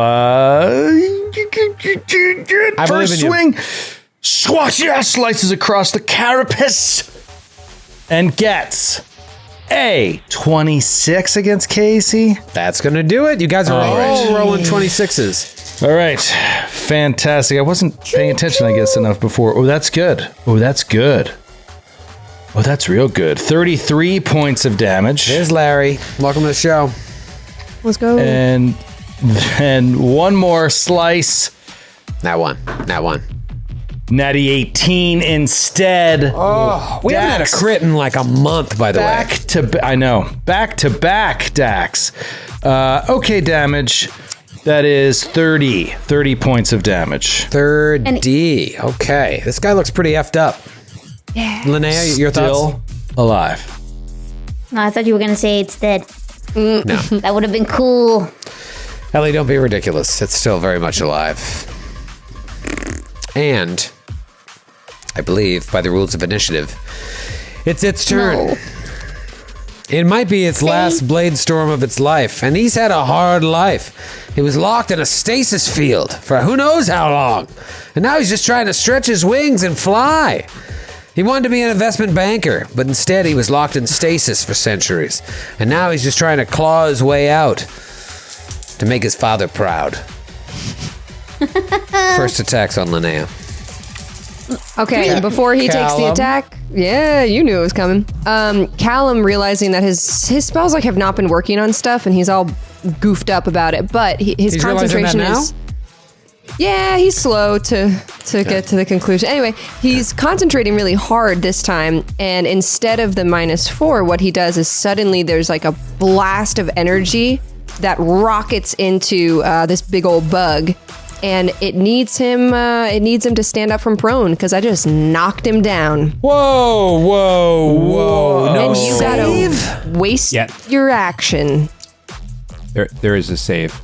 First swing. Slices across the carapace and gets a 26 against Casey. That's going to do it. You guys are all rolling 26s. All right. Fantastic. I wasn't paying attention, I guess, enough before. Oh, that's good. Oh, that's good. Oh, that's real good. 33 points of damage. There's Larry. Welcome to the show. Let's go. And then one more slice. That one. Natty 18 instead. Oh, we haven't had a crit in like a month, by the way. I know. Back to back, Dax. Okay, damage. That is 30 points of damage. 30. Okay. This guy looks pretty effed up. Yeah. Linnea, your thoughts? Still alive. No, I thought you were going to say it's dead. No. That would have been cool. Ellie, don't be ridiculous. It's still very much alive. And I believe, by the rules of initiative, it's its turn. No. It might be its last blade storm of its life, and he's had a hard life. He was locked in a stasis field for who knows how long, and now he's just trying to stretch his wings and fly. He wanted to be an investment banker, but instead he was locked in stasis for centuries, and now he's just trying to claw his way out to make his father proud. First attack's on Linnea. Okay, before he takes the attack, you knew it was coming. Callum, realizing that his spells have not been working on stuff, and he's all goofed up about it, but his concentration is... Yeah, he's slow to get to the conclusion. Anyway, he's concentrating really hard this time, and instead of the -4, what he does is suddenly there's a blast of energy that rockets into this big old bug, and it needs him to stand up from prone because I just knocked him down. Whoa. No, and you gotta waste your action. There is a save.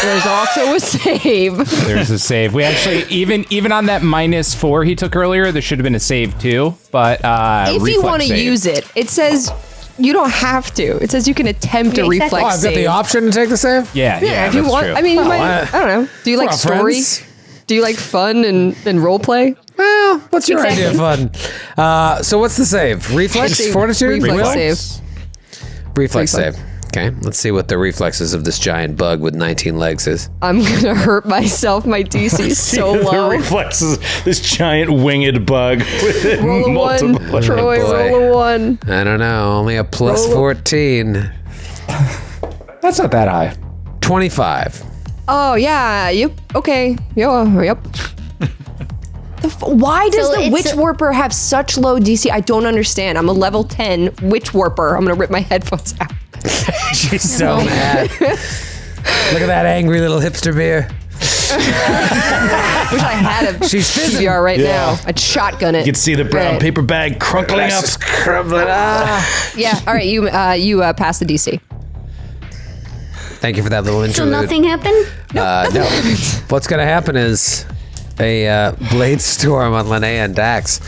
There's also a save. There's a save. We actually, even on that -4 he took earlier, there should have been a save too. But if you want to use it, it says you don't have to. It says you can attempt a reflex save. I've got the option to take the save? Yeah, if you want. True. I mean, you might, I don't know. Do you like story? Friends. Do you like fun and role play? Well, what's your idea of fun? So what's the save? Reflex? Fortitude? Reflex save. Reflex save. Okay, let's see what the reflexes of this giant bug with 19 legs is. I'm gonna hurt myself. My DC is so low. The reflexes, this giant winged bug. Roll a 1, Troy. Roll a 1. I don't know. Only a plus 14. That's not that high. 25. Oh yeah. Yep. Okay. Yep. Why does the Witch Warper have such low DC? I don't understand. I'm a level 10 Witch Warper. I'm gonna rip my headphones out. She's so mad. Look at that angry little hipster beer. Wish I had a PBR right now. I'd shotgun it. You can see the brown paper bag crunkling up. Yeah. All right. You pass the DC. Thank you for that little So interlude. nothing happened? No. What's going to happen is a blade storm on Linnea and Dax.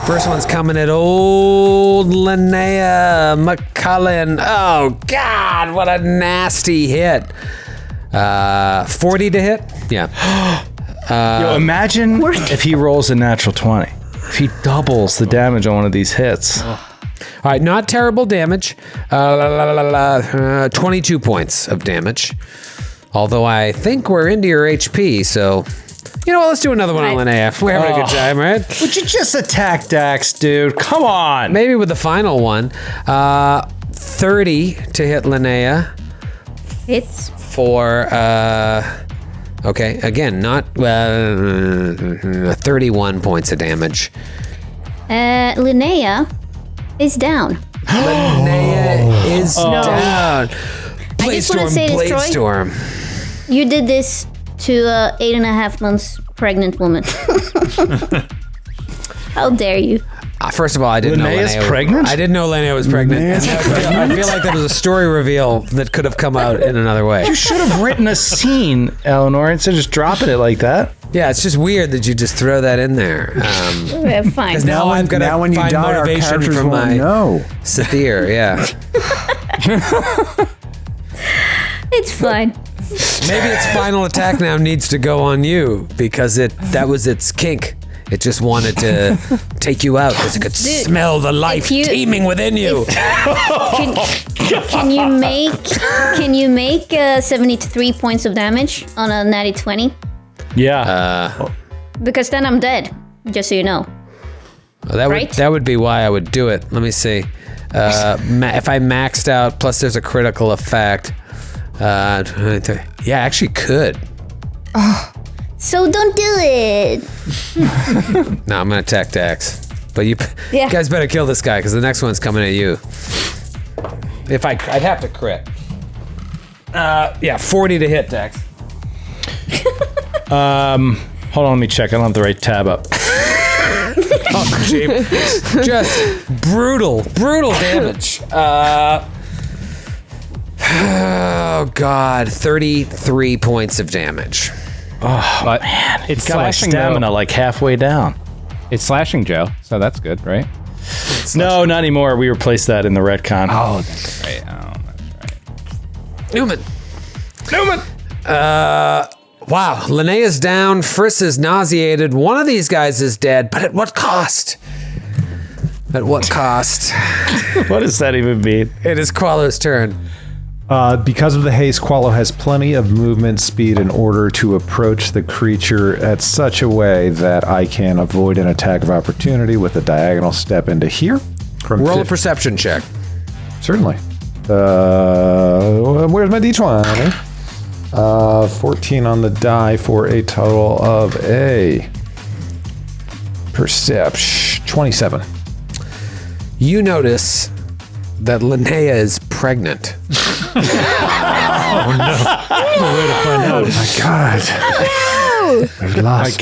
First one's coming at old Linnea McCullen. Oh, God, what a nasty hit. 40 to hit? Yeah. Imagine if he rolls a natural 20. If he doubles the damage on one of these hits. All right, not terrible damage. 22 points of damage. Although I think we're into your HP, so You know what? Let's do another one on Linnea. We're having a good time, right? Would you just attack Dax, dude? Come on. Maybe with the final one. 30 to hit Linnea. It's For, okay, again, not 31 points of damage. Linnea is down. Linnea is down. I just want to say this, Troy. Storm. You did this to a 8.5 months pregnant woman. How dare you? First of all, I didn't know Linnea's Linnea pregnant? I didn't know Linnea was pregnant. I feel like that was a story reveal that could have come out in another way. You should have written a scene, Eleanor, instead of just dropping it like that. Yeah, it's just weird that you just throw that in there. Yeah, fine. Now I've got to when you find die, our motivation characters from won't my know. Sathir. Yeah, It's fine. maybe its final attack now needs to go on you because that was its kink. It just wanted to take you out because it could smell the life teeming within you. Can you make 73 points of damage on a natty 20? Yeah. Because then I'm dead. Just so you know. That would be why I would do it. Let me see. If I maxed out, plus there's a critical effect. Yeah, I actually could. So don't do it. No, I'm gonna attack Dax. But you guys better kill this guy because the next one's coming at you. I'd have to crit. 40 to hit, Dax. Hold on, let me check. I don't have the right tab up. Just brutal damage. Oh God, 33 points of damage. Oh, But man. it's got my slashing stamina though. like halfway down. It's slashing, Joe. So that's good, right? No, not anymore. We replaced that in the retcon. Oh, that's right. Newman. Wow, Linnea's down. Friss is nauseated. One of these guys is dead, but at what cost? At what cost? What does that even mean? It is Qualo's turn. Because of the haste, Qualo has plenty of movement speed in order to approach the creature at such a way that I can avoid an attack of opportunity with a diagonal step into here. Roll a perception check. Certainly. Where's my d20? 14 on the die for a total of a perception 27. You notice that Linnea is pregnant. Oh my God. We've lost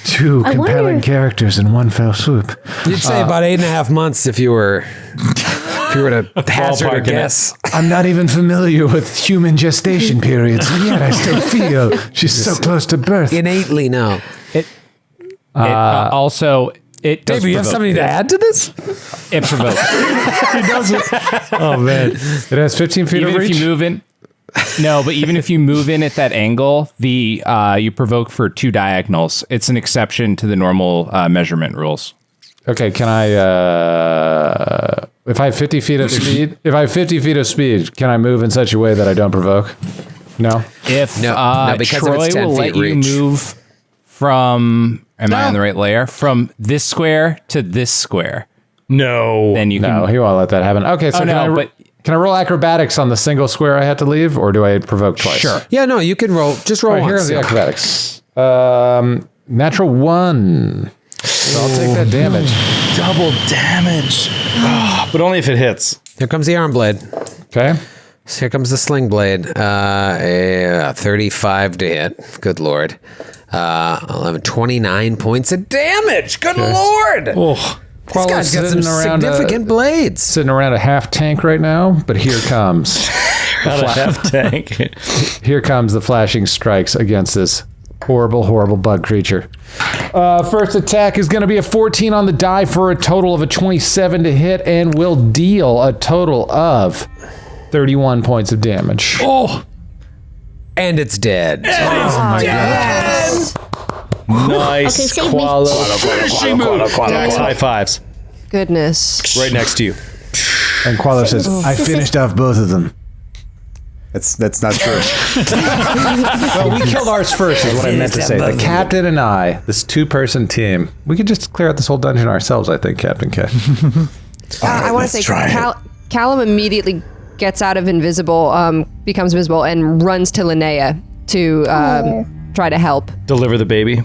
two compelling characters in one fell swoop. You'd say about 8.5 months if you were to hazard a guess. I'm not even familiar with human gestation periods, and yet I still feel she's so close to birth. Innately, no. Also, it does Dave, you have provoke. something to add to this? It provokes. It doesn't. Oh man, it has 15 feet Even of if reach. you move in. No, but even if you move in at that angle, you provoke for 2 diagonals. It's an exception to the normal measurement rules. Okay, can I? If I have 50 feet of speed, can I move in such a way that I don't provoke? No. If No, because Troy it's 10 will feet let reach. you move from, am I on the right layer? From this square to this square. No. Then you can. No, he won't let that happen. Okay, so can I roll acrobatics on the single square I had to leave, or do I provoke twice? Sure. Yeah, no, you can roll. Just roll All right, here are once. the acrobatics. Natural 1. So I'll take that damage. Double damage. But only if it hits. Here comes the arm blade. Okay. So here comes the sling blade. 35 to hit. Good Lord. 29 points of damage. Good Lord. Oh. This guy's got some significant blades. Sitting around a half tank right now, but here comes. Not a half tank. Here comes the flashing strikes against this horrible bug creature. First attack is going to be a 14 on the die for a total of a 27 to hit and will deal a total of 31 points of damage. Oh. And it's dead. Nice. Okay, save me. Finishing move. High fives. Goodness. Right next to you. And Qualo says, I finished off both of them. That's not true. Well, we killed ours first, is what I meant to say. The captain and I, this 2-person team, we could just clear out this whole dungeon ourselves, I think, Captain K. I want to say Callum immediately gets out of invisible, becomes visible, and runs to Linnea to try to help. Deliver the baby.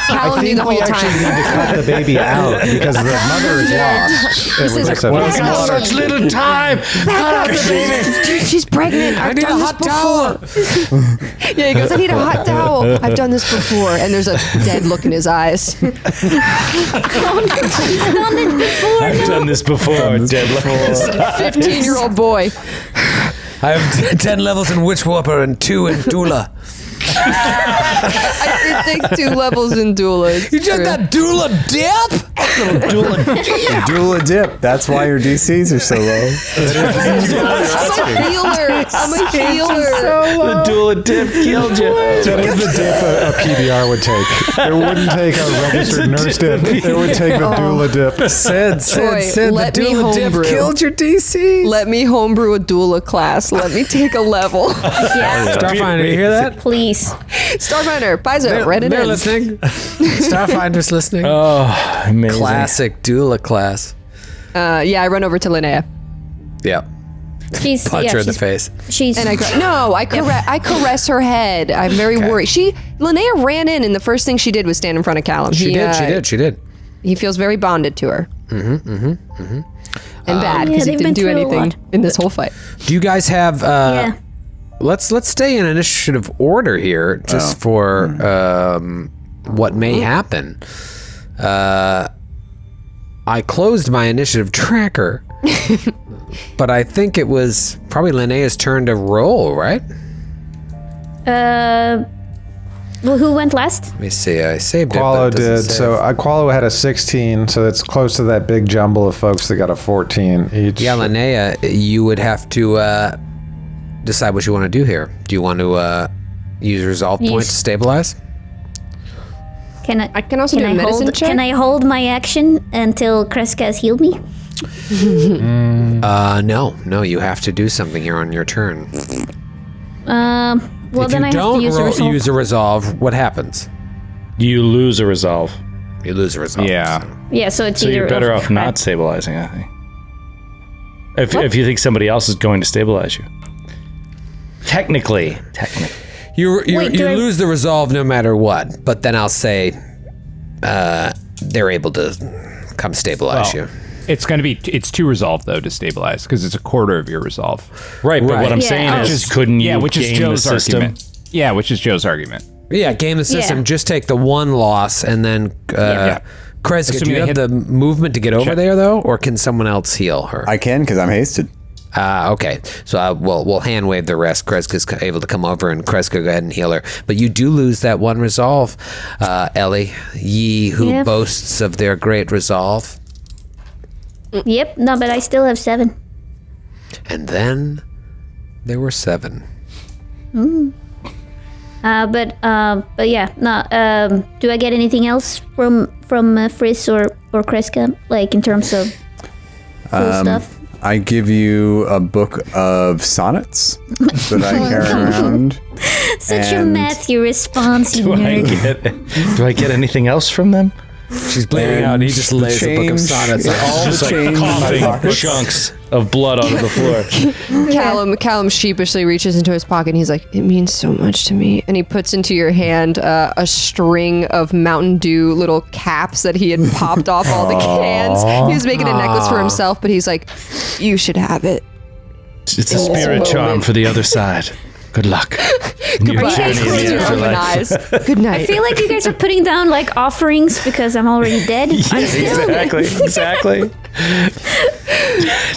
Callum knew the whole need to cut the baby out because the mother is lost. Such little time. Cut out the baby. She's pregnant. I've done this before. Yeah, he goes, I need a hot towel. I've done this before. And there's a dead look in his eyes. I've done this before. Dead look. 15-year-old boy. I have 10 levels in Witch Whopper and 2 in Doula. I did take 2 levels in Doula. You just got Doula dip? Doula dip. That's why your DCs are so low. I'm a healer. The Doula dip killed you. That is the dip a PBR would take. It wouldn't take a registered nurse dip. It would take the doula dip. Sid, the let me Doula dip homebrew. killed your DC. Let me homebrew a doula class. Let me take a level. Yeah. Starfinder, you hear that? Please. Starfinder, Paizo, read it They're in. listening. Starfinder's listening. Oh, amazing. Classic Doula class. Yeah, I run over to Linnea. Yeah. She's Punch her in the face. She's And I caress her head. I'm very worried. Linnea ran in the first thing she did was stand in front of Callum. She did. He feels very bonded to her. And bad because he they've didn't been do through a anything lot. in this whole fight. Do you guys have yeah. let's stay in initiative order here just for what may happen. I closed my initiative tracker. But I think it was probably Linnea's turn to roll, right? Well, who went last? Let me see. I saved Qualo it. But it doesn't did. save. So Qualo had a 16, so it's close to that big jumble of folks that got a 14 each. Yeah, Linnea, you would have to decide what you want to do here. Do you want to use resolve points to stabilize? I can also do a medicine check. Can I hold my action until Kreska has healed me? No, you have to do something here on your turn. Well, if then you I don't have to use a resolve, what happens? You lose a resolve. You lose a resolve. Yeah. Yeah, so it's So either you're better off not stabilizing, I think. If you think somebody else is going to stabilize you. Technically. You Wait, do I- lose the resolve no matter what, but then I'll say they're able to come stabilize you. It's 2 resolve though to stabilize because it's a quarter of your resolve. Right, but Right. what I'm Yeah. saying Which is, couldn't you which is game Joe's the system? argument. Yeah, which is Joe's argument. Yeah, game the system. Yeah. Just take the 1 loss and then Kreska, do Assuming you they have hit- the movement to get over there though, or can someone else heal her? I can because I'm hasted. Okay, so we'll hand wave the rest. Kreska's able to come over, and Kreska go ahead and heal her. But you do lose that 1 resolve, Ellie. Ye who boasts of their great resolve. Yep, no, but I still have 7. And then there were 7. But yeah, no. Do I get anything else from Friss or Kreska, like in terms of cool stuff? I give you a book of sonnets that I carry around. Such a and- Matthew response, you nerd. Do I get anything else from them? She's bleeding out, and he just lays a book of sonnets. All the change in my Coughing pockets. chunks of blood onto the floor. Callum sheepishly reaches into his pocket and he's like, it means so much to me. And he puts into your hand a string of Mountain Dew little caps that he had popped off all the cans. He was making a necklace for himself, but he's like, you should have it. It's a spirit charm for the other side. Good luck. Goodbye. Close your open eyes. Good night. I feel like you guys are putting down like offerings because I'm already dead. I'm still Exactly.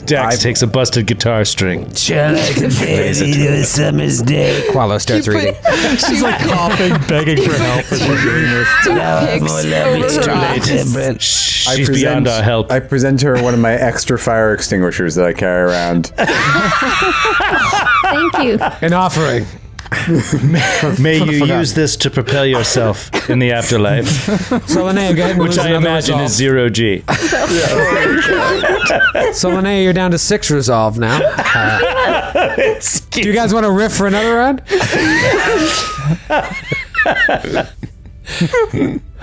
Dax takes a busted guitar string. Shall I compare you to a summer's day? Qualo starts reading. She's like Coughing, begging for help as we're doing this. pigs over her eyes. She's beyond our help. I present her one of my extra fire extinguishers that I carry around. Thank you. An offering. May you use this to propel yourself in the afterlife. So Linnea, go ahead and which lose I another imagine resolve. is 0G. So Linnea, you're down to 6 resolve now. Do you guys want to riff for another round?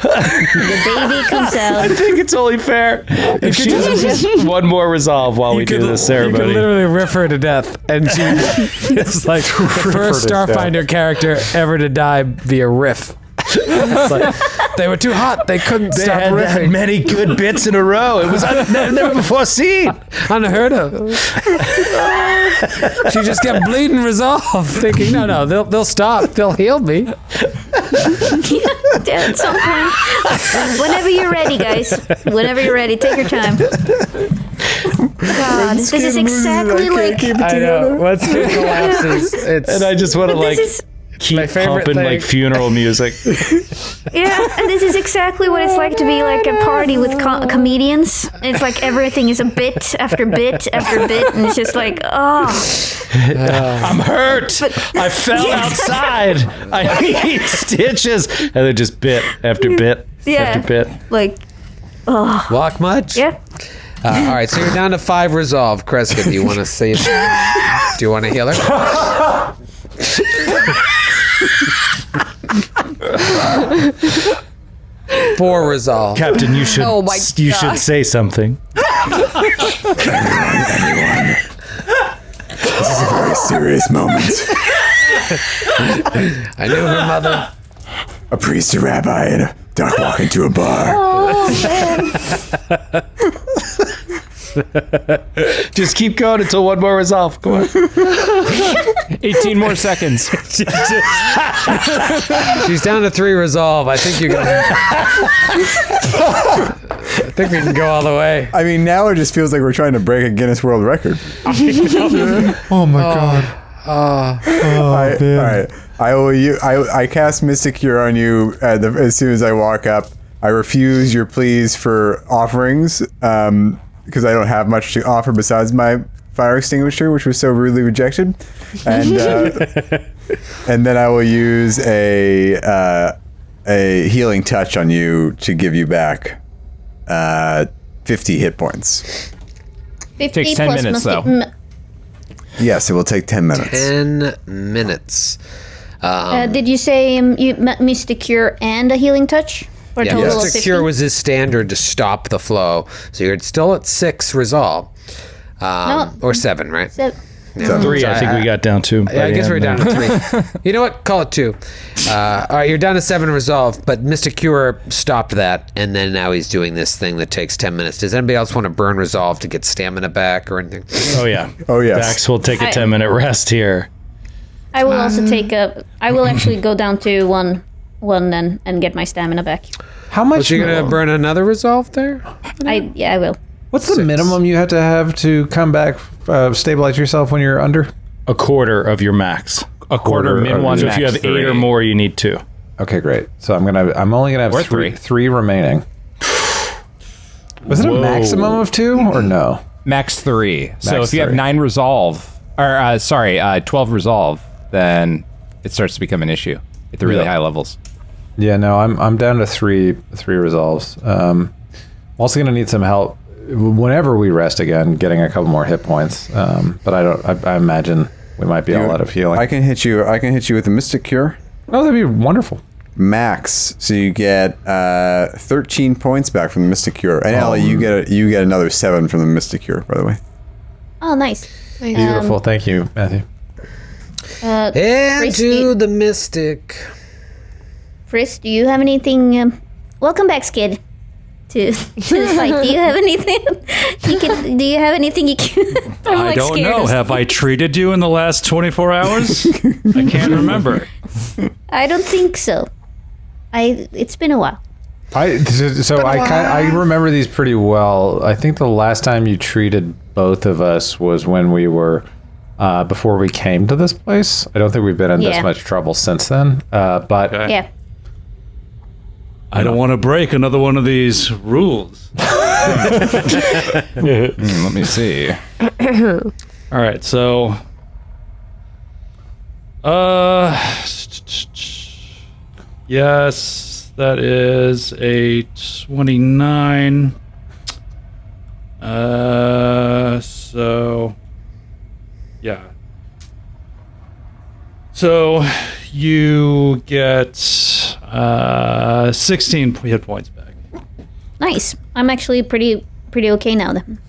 The baby comes out. I think it's only fair if she uses one more resolve while we do this You ceremony. could literally riff her to death, and she is like the first Starfinder character ever to die via riff. It's like, they were too hot. They couldn't They stop had riffing. many good bits in a row. It was never before seen. Unheard of. She just kept bleeding resolve, thinking, no, they'll stop. They'll heal me. Yeah, at some point. Whenever you're ready, guys. Whenever you're ready, take your time. God, this is exactly like. I know. Once it collapses, it's. And I just want to like This is, keep my favorite pumping thing. like funeral music. yeah, and this is exactly what it's like to be like a party with comedians. It's like everything is a bit after bit after bit, and it's just like, oh. I'm hurt. I fell outside. I need stitches. And then just bit after bit after bit. Like, Walk much? yeah. All right, so you're down to 5 resolve. Kreska, do you want to say? Do you want to heal her? 4 resolve. Captain, you should Oh my you God. should say something. This is a very serious moment. I knew her mother. A priest, a rabbi, and a duck walk into a bar. Oh, man. Just keep going until one more resolve. Come on. 18 more seconds. She's down to 3 resolve. I think you're gonna. I think we can go all the way. I mean, now it just feels like we're trying to break a Guinness World Record. Oh my god. All right. I cast Mystic Cure on you as soon as I walk up. I refuse your pleas for offerings because I don't have much to offer besides my fire extinguisher, which was so rudely rejected. And and then I will use a healing touch on you to give you back 50 hit points. 50 Takes 10 plus minutes, must though. Yes, it will take 10 minutes. 10 minutes. Did you say you missed a cure and a healing touch? Or a Yeah, total of Mystic 50? Cure was his standard to stop the flow. So you're still at 6 resolve. Or 7, right? So- 3, I think we got down to. Yeah, I guess we're down to 3. You know what? Call it 2. All right, you're down to 7 resolve, but Mystic Cure stopped that, and then now he's doing this thing that takes 10 minutes. Does anybody else want to burn resolve to get stamina back or anything? Oh yeah. Oh, yes. Vax will take a I- 10-minute rest here. I will also take a. I will actually go down to one then and get my stamina back. How much? Was you going to burn another resolve there? I will. What's the minimum you have to come back, stabilize yourself when you're under? A quarter of your max. A quarter, min 1, So max if you have 3. 8 or more, you need 2. Okay, great. So I'm only gonna have Or three 3. remaining. Was it a maximum of 2 or no? Max 3. So Max if you have 3. 9 resolve, or 12 resolve, then it starts to become an issue at the really Yeah. high levels. Yeah, no, I'm down to three resolves. I'm also gonna need some help whenever we rest again, getting a couple more hit points. But I imagine we might be all out of healing. I can hit you with a Mystic Cure. Oh, that'd be wonderful. Max, so you get 13 points back from the Mystic Cure. And Ellie, you get another 7 from the Mystic Cure, by the way. Oh, nice. Beautiful. Thank you, Matthew. Into the Mystic. Frisk, do you have anything? Welcome back, Skid. To the fight. Do you have anything? Do you have anything you can? I don't know. Have I treated you in the last 24 hours? I can't remember. I don't think so. It's been a while. I remember these pretty well. I think the last time you treated both of us was when we were before we came to this place. I don't think we've been in this much trouble since then. But Yeah. I don't want to break another one of these rules. Let me see. All right, so Yes, that is a 29. So, yeah. So you get 16 hit points back. Nice. I'm actually pretty okay now. Then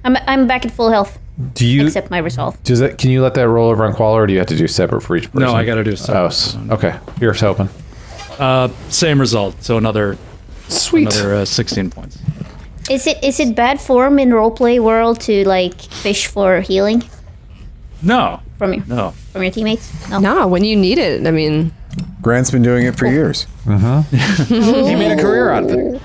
I'm back at full health. Do you except my resolve? Can you let that roll over on Qual, or do you have to do separate for each person? No, I got to do separate. Oh, okay. Here's hoping. Same result. So another 16 points. Is it bad form in roleplay world to like fish for healing No. from your teammates? No. No, when you need it. I mean, Grant's been doing it for years. He made a career out of it.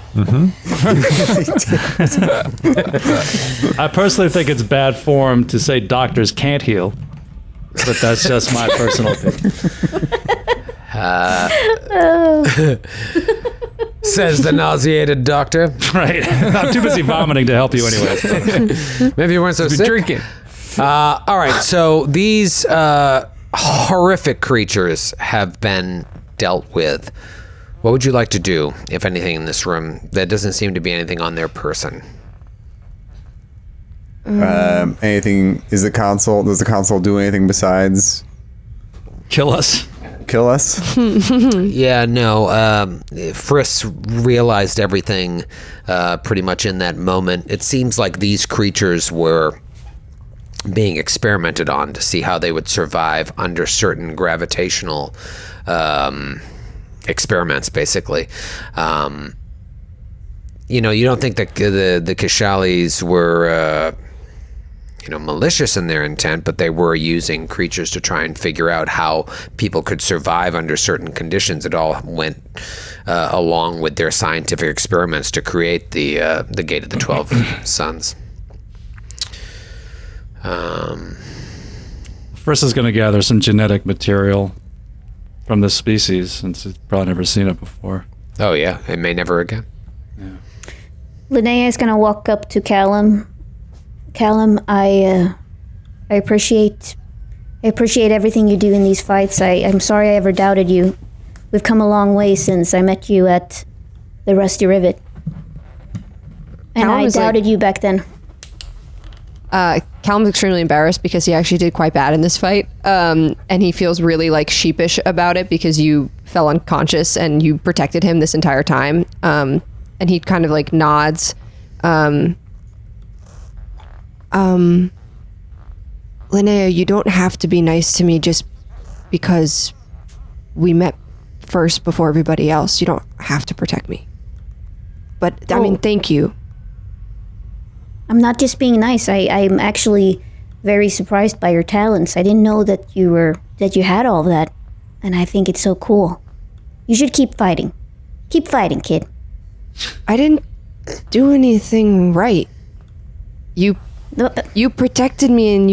I personally think it's bad form to say doctors can't heal, but that's just my personal opinion. Says the nauseated doctor. Right. I'm too busy vomiting to help you anyway. Maybe you weren't so sick. Drinking. All right, so these horrific creatures have been dealt with. What would you like to do, if anything, in this room? That doesn't seem to be anything on their person. Anything? Does the console do anything besides Kill us. kill us? Yeah, no. Friss realized everything pretty much in that moment. It seems like these creatures were being experimented on to see how they would survive under certain gravitational experiments, basically. You don't think that the Kishalis were malicious in their intent, but they were using creatures to try and figure out how people could survive under certain conditions. It all went along with their scientific experiments to create the Gate of the 12 Suns. Friss is going to gather some genetic material from this species, since it's probably never seen it before. Oh yeah, it may never again. Linnea is gonna walk up to Callum. Callum, I appreciate everything you do in these fights. I'm sorry I ever doubted you. We've come a long way since I met you at the Rusty Rivet. And Callum I doubted you back then. Callum's extremely embarrassed because he actually did quite bad in this fight. And he feels really like sheepish about it because you fell unconscious and you protected him this entire time. And he kind of like nods. Linnea, you don't have to be nice to me just because we met first before everybody else. You don't have to protect me. But I mean, thank you. I'm not just being nice. I'm actually very surprised by your talents. I didn't know that you had all of that, and I think it's so cool. You should keep fighting. Keep fighting, kid. I didn't do anything right. You protected me, and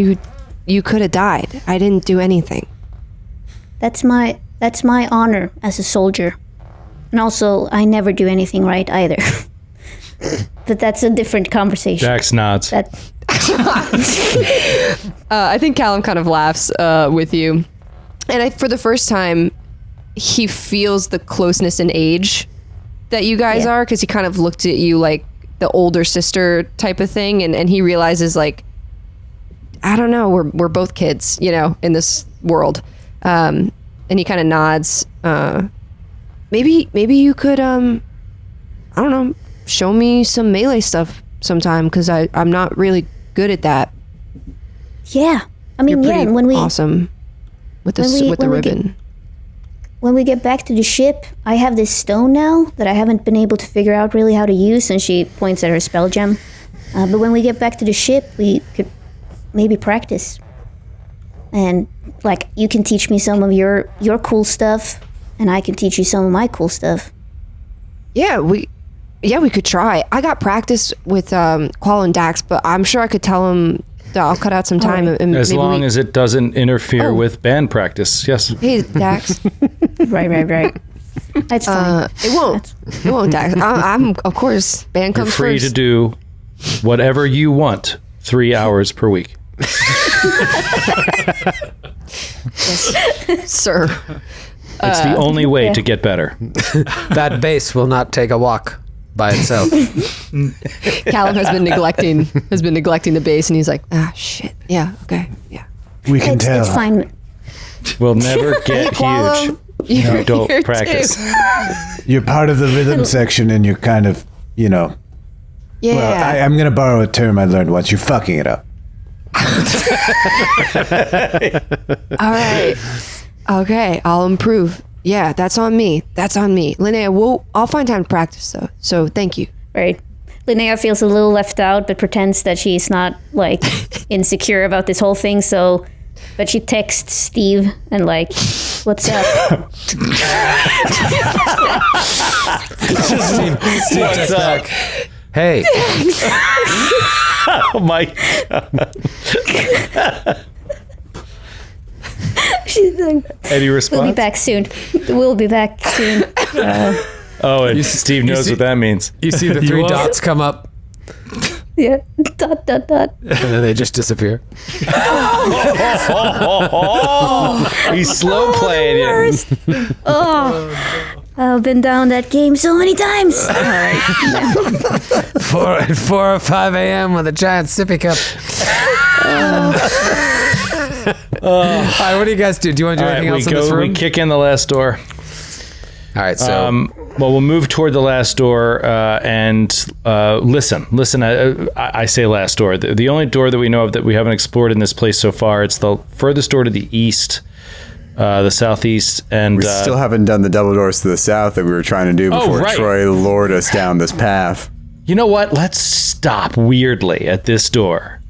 you could have died. I didn't do anything. That's my honor as a soldier, and also I never do anything right either. But that's a different conversation. Jax nods. I think Callum kind of laughs with you. And for the first time, he feels the closeness in age that you guys are, because he kind of looked at you like the older sister type of thing. And he realizes, like, I don't know, we're both kids, in this world. And he kind of nods. Maybe you could, I don't know, show me some melee stuff sometime, because I'm not really good at that. Yeah, I mean, You're when we awesome with the ribbon. When we get back to the ship, I have this stone now that I haven't been able to figure out really how to use, and she points at her spell gem. But when we get back to the ship, we could maybe practice. And like, you can teach me some of your cool stuff, and I can teach you some of my cool stuff. Yeah, we could try. I got practice with Qual and Dax, but I'm sure I could tell him that I'll cut out some time. And as long as it doesn't interfere with band practice. Yes. Hey, Dax. Right. That's fine. It won't, Dax. I'm of course, band You're comes free first. to do whatever you want 3 hours per week. Yes, sir. It's the only way to get better. That base will not take a walk by itself. Callum has been neglecting the base, and he's like, shit. Yeah, okay, yeah. We can tell. It's fine. We'll never get Koala, huge. you're Don't here practice. too. You're part of the rhythm section, and you're kind of, Yeah. Well, I'm going to borrow a term I learned once. You're fucking it up. All right. Okay, I'll improve. Yeah, that's on me. Linnea, I'll find time to practice though. So thank you. Right. Linnea feels a little left out, but pretends that she's not like insecure about this whole thing. So, but she texts Steve and like, "What's up?" What's up? Hey. Oh my God. She's like, Any response? "We'll be back soon. We'll be back soon." And Steve knows what that means. You see the three dots come up, Yeah. Dot. and then they just disappear. He's slow playing you. I've been down that game so many times. All right. 4 or 5 a.m. with a giant sippy cup. All right, what do you guys do? Do you want to do anything else in this room? We kick in the last door. All right, so We'll move toward the last door and listen. I say last door. The only door that we know of that we haven't explored in this place so far. It's the furthest door to the east, the southeast, and We still haven't done the double doors to the south that we were trying to do before right. Troy lured us down this path. you know what? Let's stop weirdly at this door,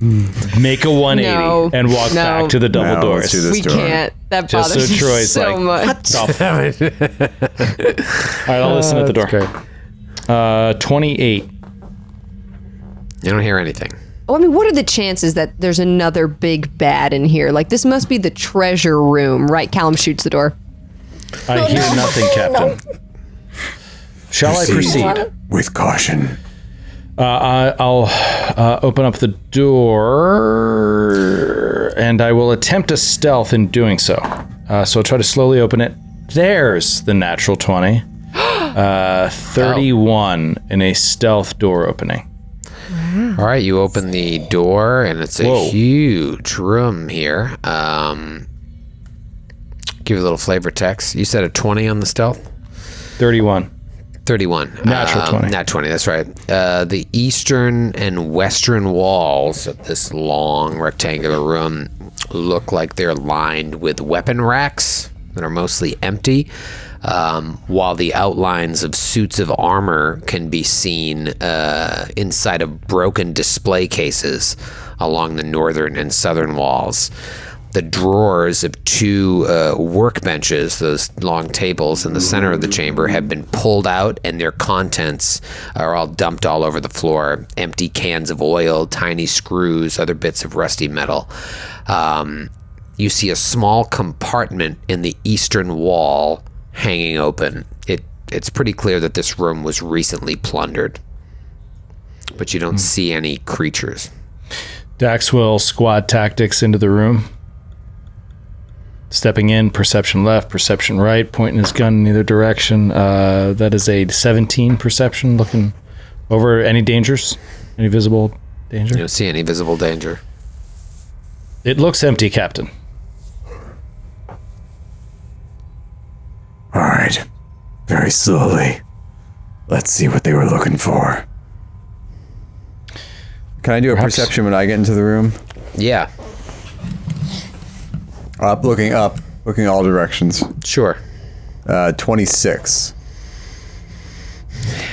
make a 180, and walk back to the double doors. Let's do this We door. can't. That Just bothers so me Troy's so like, much. All right, I'll listen at the door. 28. you don't hear anything. Well, I mean, what are the chances that there's another big bad in here? Like, this must be the treasure room, right? Callum shoots the door. I hear nothing, Captain. Shall I proceed? With caution. I'll open up the door, and I will attempt a stealth in doing so. So I'll try to slowly open it. There's the natural 20. 31 in a stealth door opening. All right, you open the door, and it's a huge room here. Give you a little flavor text. You said a 20 on the stealth? 31. 31. Natural 20. Nat 20, that's right. The eastern and western walls of this long rectangular room look like they're lined with weapon racks that are mostly empty, while the outlines of suits of armor can be seen inside of broken display cases along the northern and southern walls. The drawers of two workbenches, those long tables in the center of the chamber, have been pulled out, and their contents are all dumped all over the floor. Empty cans of oil, tiny screws, other bits of rusty metal. You see a small compartment in the eastern wall hanging open. It's pretty clear that this room was recently plundered, but you don't see any creatures. Dax will squad tactics into the room. Stepping in, perception left, perception right, pointing his gun in either direction. That is a 17 perception, looking over any dangers, any visible danger. You don't see any visible danger. It looks empty, Captain. All right. Very slowly. Let's see what they were looking for. Can I do a perception when I get into the room? Yeah, Looking all directions. sure. 26.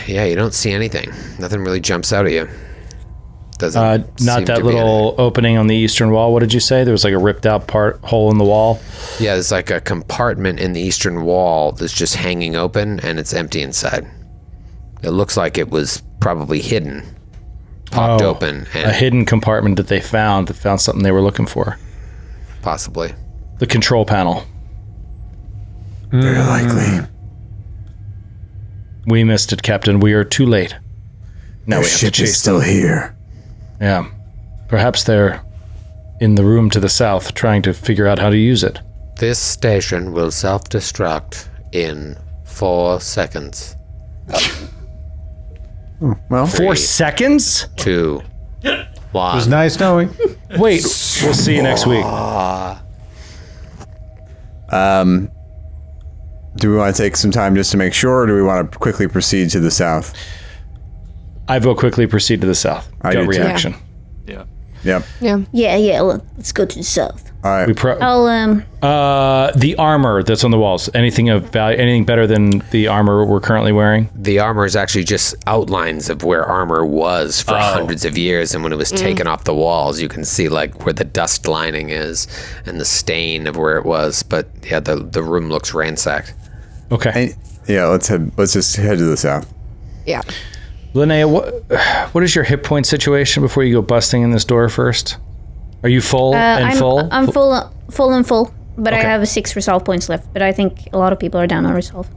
Yeah, you don't see anything. Nothing really jumps out at you. Doesn't seem Not that to be little opening on the eastern wall. What did you say? There was like a ripped out hole in the wall. Yeah, there's like a compartment in the eastern wall that's just hanging open, and it's empty inside. It looks like it was probably hidden, popped open, and A hidden compartment that found something they were looking for. possibly. The control panel. Very likely. We missed it, Captain. We are too late. Now Their we have to ship is chase still them. here. Yeah. Perhaps they're in the room to the south trying to figure out how to use it. This station will self-destruct in 4 seconds. Well, 4 seconds? 2, 1. It was nice knowing. Wait, we'll see you next week. do we want to take some time just to make sure, or do we want to quickly proceed to the south? I vote quickly proceed to the south. I Gut do too. reaction. Yeah. Yep. Yeah. Let's go to the south. All right. The armor that's on the walls. Anything of value? Anything better than the armor we're currently wearing? The armor is actually just outlines of where armor was for hundreds of years, and when it was taken off the walls, you can see like where the dust lining is and the stain of where it was. But yeah, the room looks ransacked. Okay. Yeah, let's just head to the south. Yeah. Linnea, what is your hit point situation before you go busting in this door first? Are you full and full? I'm full and full, but I Okay. have 6 resolve points left. But I think a lot of people are down on resolve.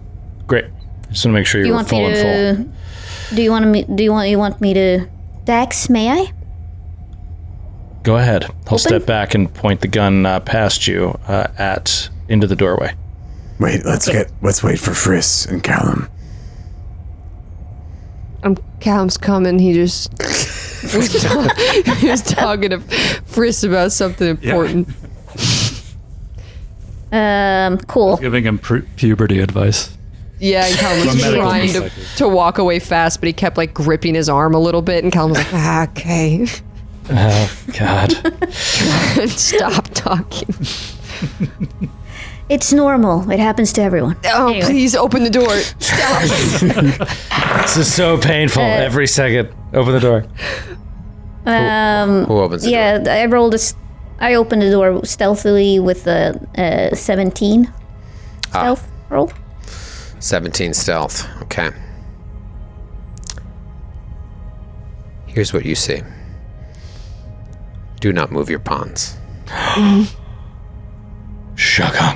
Great. Just want to make sure you're full and full. Do you want me to Dex? May I? Go ahead. I'll step back and point the gun past you into the doorway. Wait, let's wait for Friss and Callum. Callum's coming. He just he was talking to Friss about something important. Cool. Giving him puberty advice. Yeah, and Callum was medical trying perspective. to walk away fast, but he kept like gripping his arm a little bit, and Callum was like, okay. Oh, God. Stop talking. It's normal. It happens to everyone. Oh, Anyway. please open the door. Stop. This is so painful. Every second. Open the door. Who opens the door? I opened the door stealthily with a 17 stealth roll. 17 stealth. Okay. Here's what you see. Do not move your pawns. Shaka.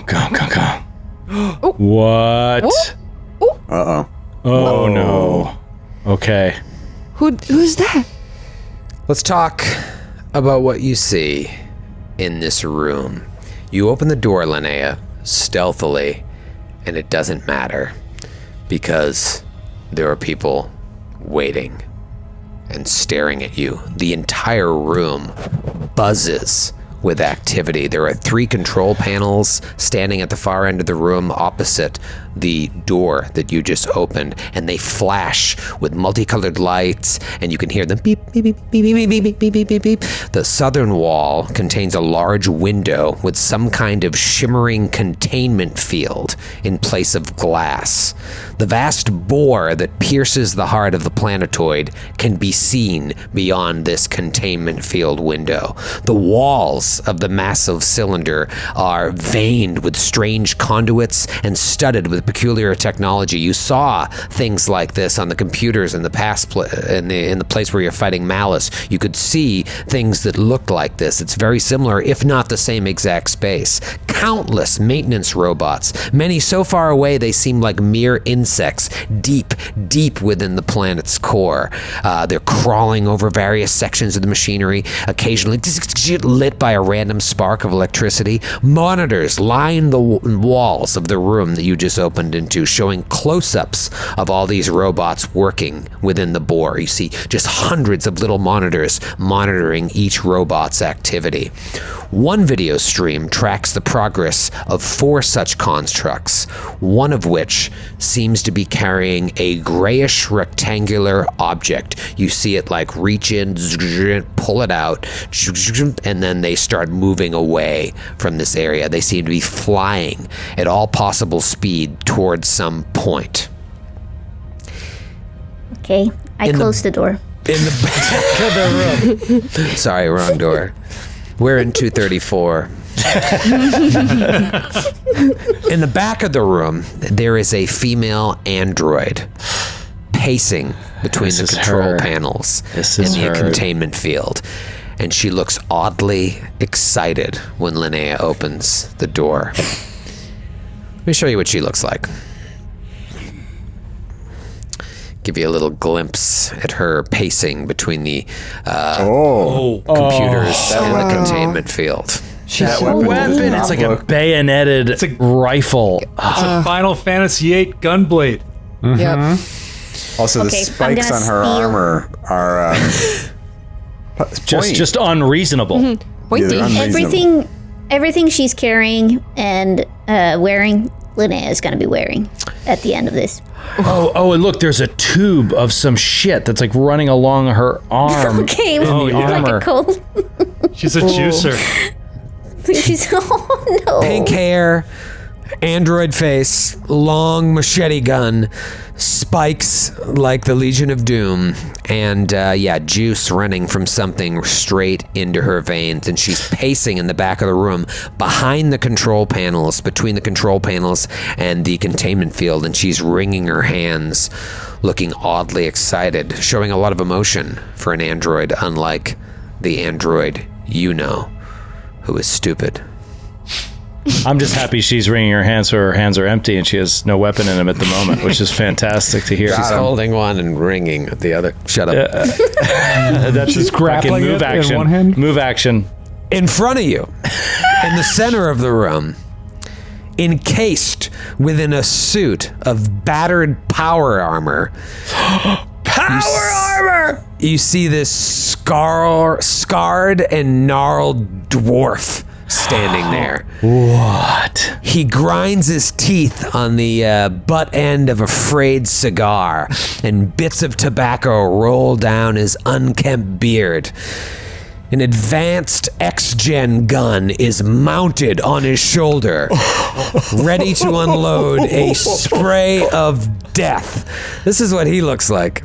What? Uh-oh. Oh, no. Okay. Who's that? Let's talk about what you see in this room. You open the door, Linnea, stealthily, and it doesn't matter because there are people waiting and staring at you. The entire room buzzes with activity. There are 3 control panels standing at the far end of the room opposite the door that you just opened, and they flash with multicolored lights, and you can hear them beep, beep, beep, beep, beep, beep, beep, beep, beep, beep, beep. The southern wall contains a large window with some kind of shimmering containment field in place of glass. The vast bore that pierces the heart of the planetoid can be seen beyond this containment field window. The walls of the massive cylinder are veined with strange conduits and studded with peculiar technology. You saw things like this on the computers in the past, in the place where you're fighting Malice. You could see things that looked like this. It's very similar, if not the same exact space. Countless maintenance robots, many so far away they seem like mere insects, deep within the planet's core. They're crawling over various sections of the machinery, occasionally lit by a random spark of electricity. Monitors line the walls of the room that you just opened into, showing close-ups of all these robots working within the bore. You see just hundreds of little monitors monitoring each robot's activity. One video stream tracks the progress of 4 such constructs, one of which seems to be carrying a grayish rectangular object. You see it like reach in, pull it out, and then they start moving away from this area. They seem to be flying at all possible speed towards some point. Okay, I closed the door. In the back of the room. Sorry, wrong door. We're in 234. In the back of the room, there is a female android pacing between the control panels in the containment field. And she looks oddly excited when Linnea opens the door. Let me show you what she looks like. give you a little glimpse at her pacing between the computers and the containment field. That weapon, it's like a bayoneted rifle. It's a Final Fantasy VIII gunblade. Yep. Also, the Okay, I'm spikes gonna on her steal- armor are Just unreasonable. Pointy. they're unreasonable. Everything she's carrying and wearing, Linnea is going to be wearing at the end of this. Oh, and look, there's a tube of some shit that's like running along her arm. Okay, in the like armor. a cold. She's a juicer. She's oh no. Pink hair, android face, long machete gun, spikes like the Legion of Doom, and juice running from something straight into her veins. And she's pacing in the back of the room behind the control panels, between the control panels and the containment field, and she's wringing her hands, looking oddly excited, showing a lot of emotion for an android, unlike the android you know, who is stupid. I'm just happy she's wringing her hands so her hands are empty and she has no weapon in them at the moment, which is fantastic to hear. She's holding one and wringing the other. Shut up. That's just grappling move it in action. one hand? Move action. In front of you, in the center of the room, encased within a suit of battered power armor. Armor! You see this scarred and gnarled dwarf standing there. What? He grinds his teeth on the butt end of a frayed cigar, and bits of tobacco roll down his unkempt beard. An advanced X-Gen gun is mounted on his shoulder, ready to unload a spray of death. This is what he looks like.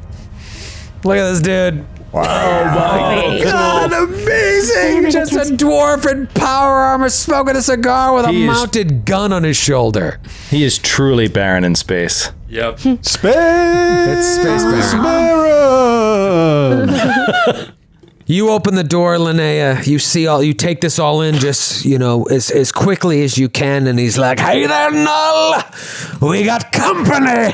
Look at this dude. Wow. Oh my God, amazing! Just a dwarf in power armor smoking a cigar with a mounted gun on his shoulder. He is truly Baron in space. Yep. Space! It's Space Baron. You open the door, Linnea. You take this all in just, as quickly as you can. And he's like, "Hey there, Null. We got company."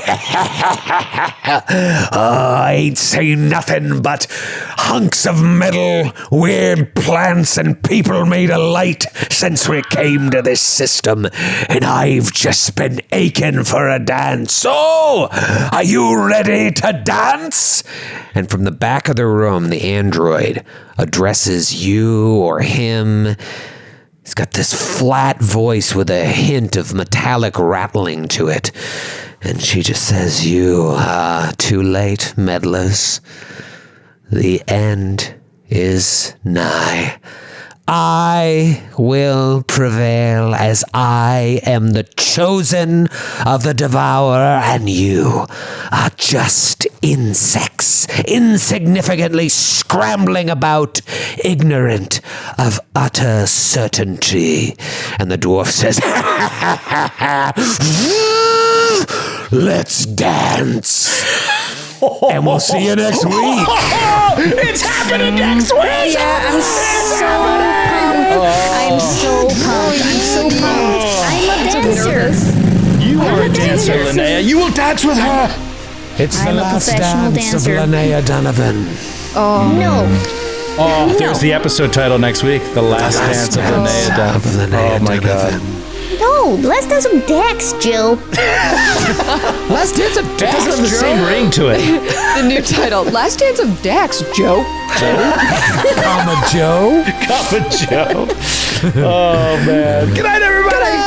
I ain't seen nothing but hunks of metal, weird plants, and people made of light since we came to this system. And I've just been aching for a dance. So, are you ready to dance? And from the back of the room, the android addresses you or him. He's got this flat voice with a hint of metallic rattling to it. And she just says, "You are too late, meddlers. The end is nigh. I will prevail, as I am the chosen of the devourer, and you are just insects, insignificantly scrambling about, ignorant of utter certainty." And the dwarf says, "Let's dance. And we'll see you next week." It's happening next week! Yeah, I'm so pumped. I'm so pumped. I'm a dancer. You are a dancer, Linnea. You will dance with her. It's the I'm a last professional dance dancer. of Linnea Donovan. No. Oh, there's the episode title next week. The Last Dance of Linnea Donovan. Oh my God. No, let's do some Dex, Jill. Last dance of It doesn't have the same ring to it. The new title, Last Dance of Dax, Joe. Comma Joe. Cup of Joe. Oh man. Good night, everybody.